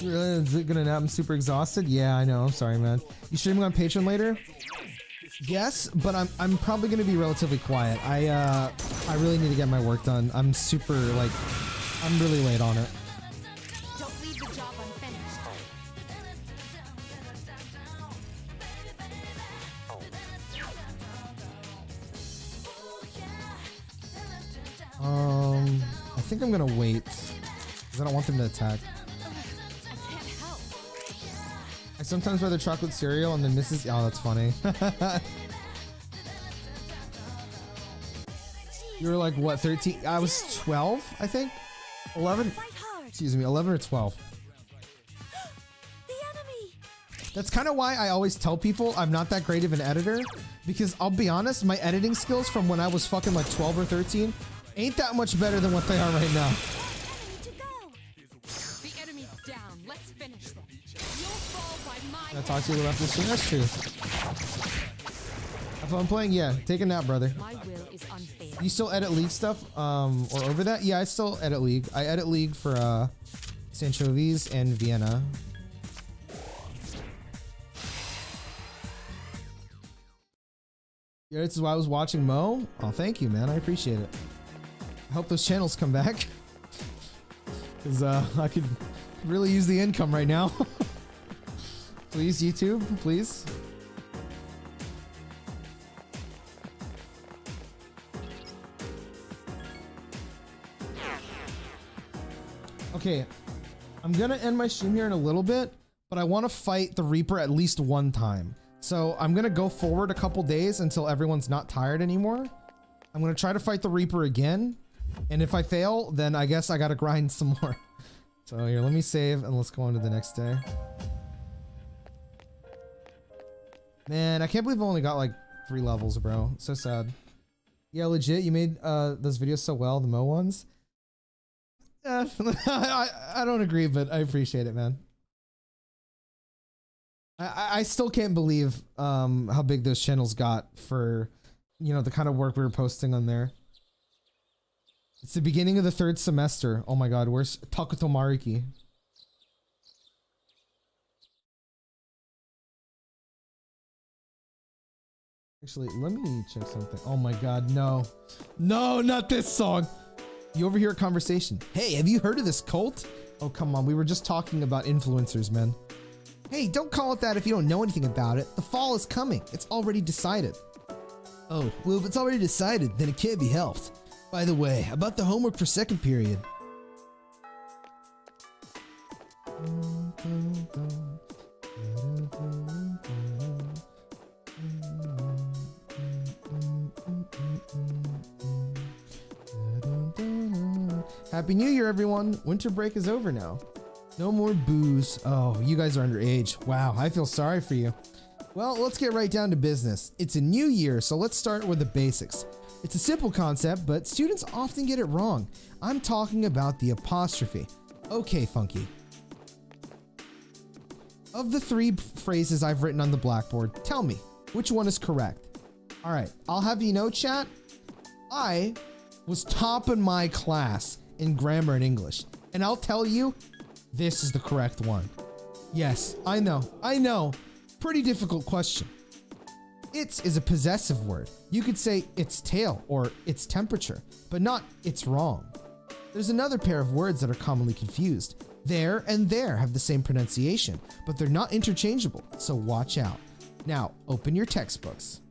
Is it gonna nap? I'm super exhausted. Yeah, I know. I'm sorry, man. You streaming on Patreon later? Yes, but I'm probably gonna be relatively quiet. I really need to get my work done. I'm super like, I'm really late on it. Don't leave the job unfinished. I think I'm gonna wait because I don't want them to attack. I sometimes wear the chocolate cereal and then Mrs. Oh, that's funny. You were like what, 13? I was 12, I think. 11. Excuse me, 11 or 12. The enemy. That's kind of why I always tell people I'm not that great of an editor, because I'll be honest, my editing skills from when I was fucking like 12 or 13 ain't that much better than what they are right now. The enemy's down. Let's finish them. You'll fall by my Can I talk to you about this thing? That's true. If I'm playing, yeah, take a nap, brother. My will is unfair. You still edit League stuff, or over that? Yeah, I still edit League. I edit League for Sanchovies and Vienna. Yeah, this is why I was watching Mo. Oh, thank you, man. I appreciate it. I hope those channels come back, because I could really use the income right now. Please, YouTube, please. Okay, I'm gonna end my stream here in a little bit, but I want to fight the Reaper at least one time. So I'm gonna go forward a couple days until everyone's not tired anymore. I'm gonna try to fight the Reaper again, and if I fail, then I guess I gotta grind some more. So here, let me save and let's go on to the next day. Man, I can't believe I only got like 3 levels, bro. So sad. Yeah, legit, you made those videos so well, the Mo ones. I don't agree, but I appreciate it, man. I still can't believe how big those channels got for, you know, the kind of work we were posting on there. It's the beginning of the 3rd semester. Oh my god, where's Takuto Mariki? Actually, let me check something. Oh my god, no. No, not this song. You overhear a conversation. Hey, have you heard of this cult? Oh, come on. We were just talking about influencers, man. Hey, don't call it that if you don't know anything about it. The fall is coming. It's already decided. Oh, well, if it's already decided, then it can't be helped. By the way, about the homework for second period. Happy New Year, everyone. Winter break is over now. No more booze. Oh, you guys are underage. Wow, I feel sorry for you. Well, let's get right down to business. It's a new year, so let's start with the basics. It's a simple concept, but students often get it wrong. I'm talking about the apostrophe. Okay, Funky. Of the 3 phrases I've written on the blackboard, tell me, which one is correct? All right, I'll have you know, chat, I was top in my class in grammar and English, and I'll tell you, this is the correct one. Yes, I know. Pretty difficult question. Its is a possessive word. You could say its tail or its temperature, but not it's wrong. There's another pair of words that are commonly confused. There and there have the same pronunciation, but they're not interchangeable, so watch out. Now, open your textbooks.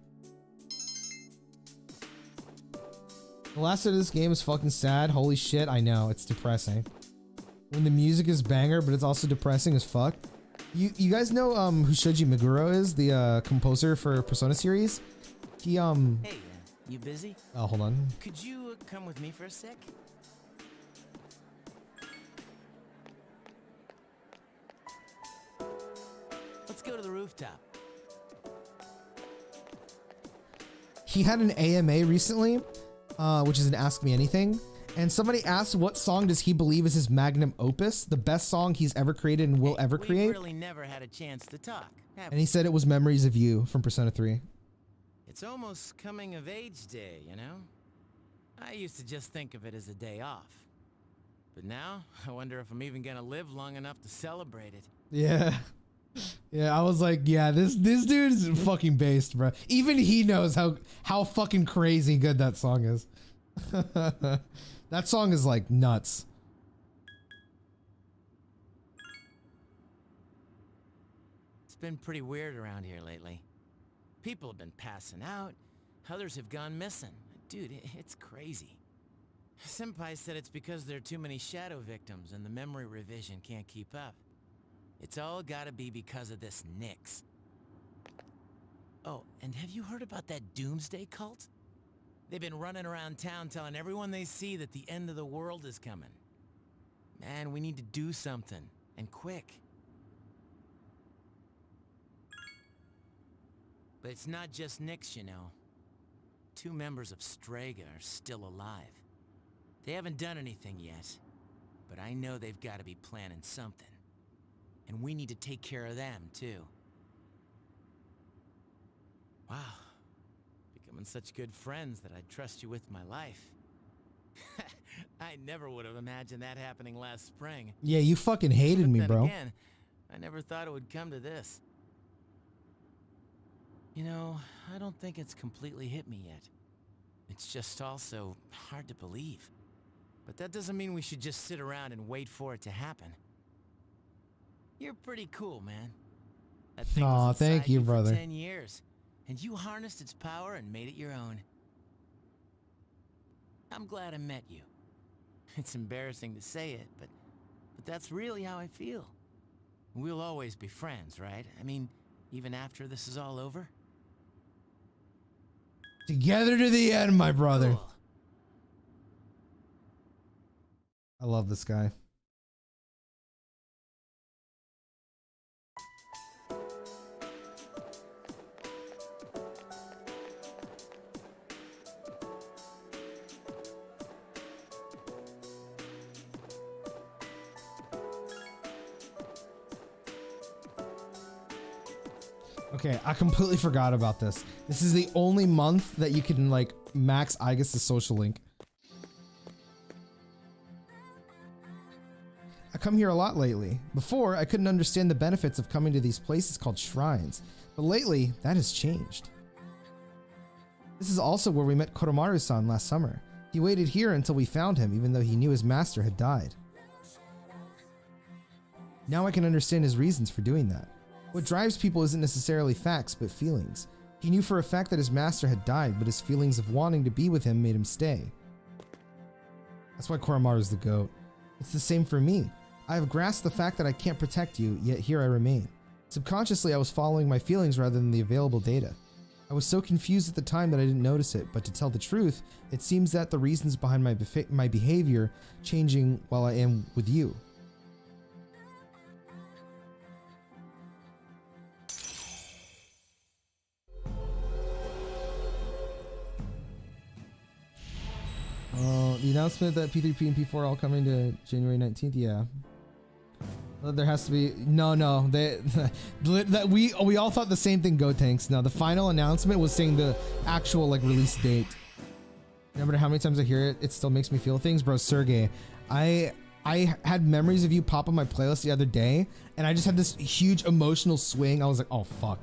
The last of this game is fucking sad. Holy shit, I know, it's depressing. When the music is banger, but it's also depressing as fuck. You guys know who Shoji Meguro is, the composer for Persona series? He Hey, you busy? Oh, hold on. Could you come with me for a sec? Let's go to the rooftop. He had an AMA recently, which is an Ask Me Anything. And somebody asked what song does he believe is his magnum opus, the best song he's ever created and will ever create. We've really never had a chance to talk, have And he said it was Memories of You from Persona 3. It's almost coming of age day, you know? I used to just think of it as a day off. But now, I wonder if I'm even gonna live long enough to celebrate it. Yeah. Yeah, I was like, yeah, this dude is fucking based, bro. Even he knows how fucking crazy good that song is. That song is like nuts. It's been pretty weird around here lately. People have been passing out, others have gone missing. Dude, it's crazy. Senpai said it's because there are too many shadow victims and the memory revision can't keep up. It's all gotta be because of this Nyx. Oh, and have you heard about that doomsday cult? They've been running around town telling everyone they see that the end of the world is coming. Man, we need to do something, and quick. But it's not just Nyx, you know. 2 members of Strega are still alive. They haven't done anything yet, but I know they've got to be planning something. And we need to take care of them, too. Wow. Becoming such good friends that I'd trust you with my life. I never would have imagined that happening last spring. Yeah, you fucking hated me, bro. Again, I never thought it would come to this. You know, I don't think it's completely hit me yet. It's just also hard to believe. But that doesn't mean we should just sit around and wait for it to happen. You're pretty cool, man. That thing was thank inside you, for brother. 10 years, and you harnessed its power and made it your own. I'm glad I met you. It's embarrassing to say it, but that's really how I feel. We'll always be friends, right? I mean, even after this is all over? Together to the end, my brother. Cool. I love this guy. Okay, I completely forgot about this. This is the only month that you can like max Igus' social link. I come here a lot lately. Before, I couldn't understand the benefits of coming to these places called shrines, but lately, that has changed. This is also where we met Koromaru-san last summer. He waited here until we found him, even though he knew his master had died. Now I can understand his reasons for doing that. What drives people isn't necessarily facts, but feelings. He knew for a fact that his master had died, but his feelings of wanting to be with him made him stay. That's why Koromaru's the GOAT. It's the same for me. I have grasped the fact that I can't protect you, yet here I remain. Subconsciously, I was following my feelings rather than the available data. I was so confused at the time that I didn't notice it, but to tell the truth, it seems that the reasons behind my behavior changing while I am with you. The announcement that P3P and P4 are all coming to January 19th, yeah. There has to be that we all thought the same thing. Go Tanks. No, the final announcement was saying the actual like release date. No matter how many times I hear it, it still makes me feel things, bro. Sergey, I had memories of you pop on my playlist the other day, and I just had this huge emotional swing. I was like, oh fuck.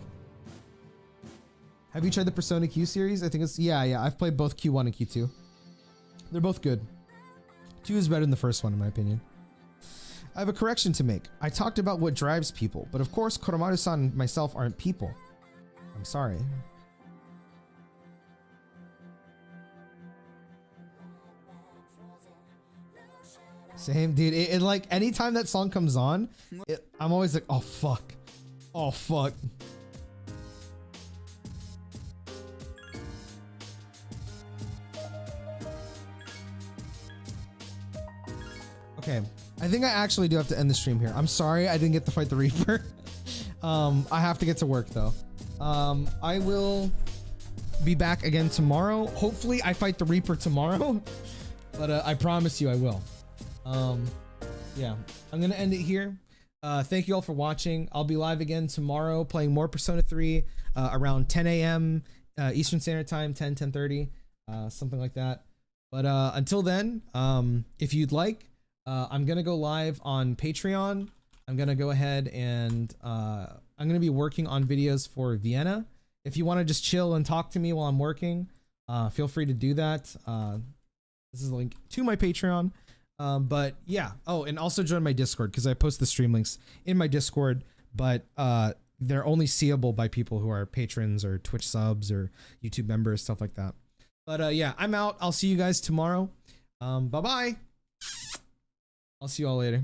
Have you tried the Persona Q series? I think it's yeah. I've played both Q1 and Q2. They're both good. 2 is better than the first one, in my opinion. I have a correction to make. I talked about what drives people, but of course, Koromaru-san and myself aren't people. I'm sorry. Same, dude. It like, anytime that song comes on, I'm always like, oh, fuck. Oh, fuck. Okay, I think I actually do have to end the stream here. I'm sorry I didn't get to fight the Reaper. I have to get to work though. I will be back again tomorrow. Hopefully I fight the Reaper tomorrow, but I promise you I will. Yeah, I'm gonna end it here. Thank you all for watching. I'll be live again tomorrow playing more Persona 3 around 10 a.m. Eastern Standard Time, 10:30, something like that. But until then, if you'd like, I'm gonna go live on Patreon. I'm gonna go ahead and I'm gonna be working on videos for Vienna. If you want to just chill and talk to me while I'm working, feel free to do that. This is a link to my Patreon. But yeah. Oh, and also join my Discord because I post the stream links in my Discord, but they're only seeable by people who are patrons or Twitch subs or YouTube members, stuff like that. But yeah, I'm out. I'll see you guys tomorrow. Bye-bye. I'll see you all later.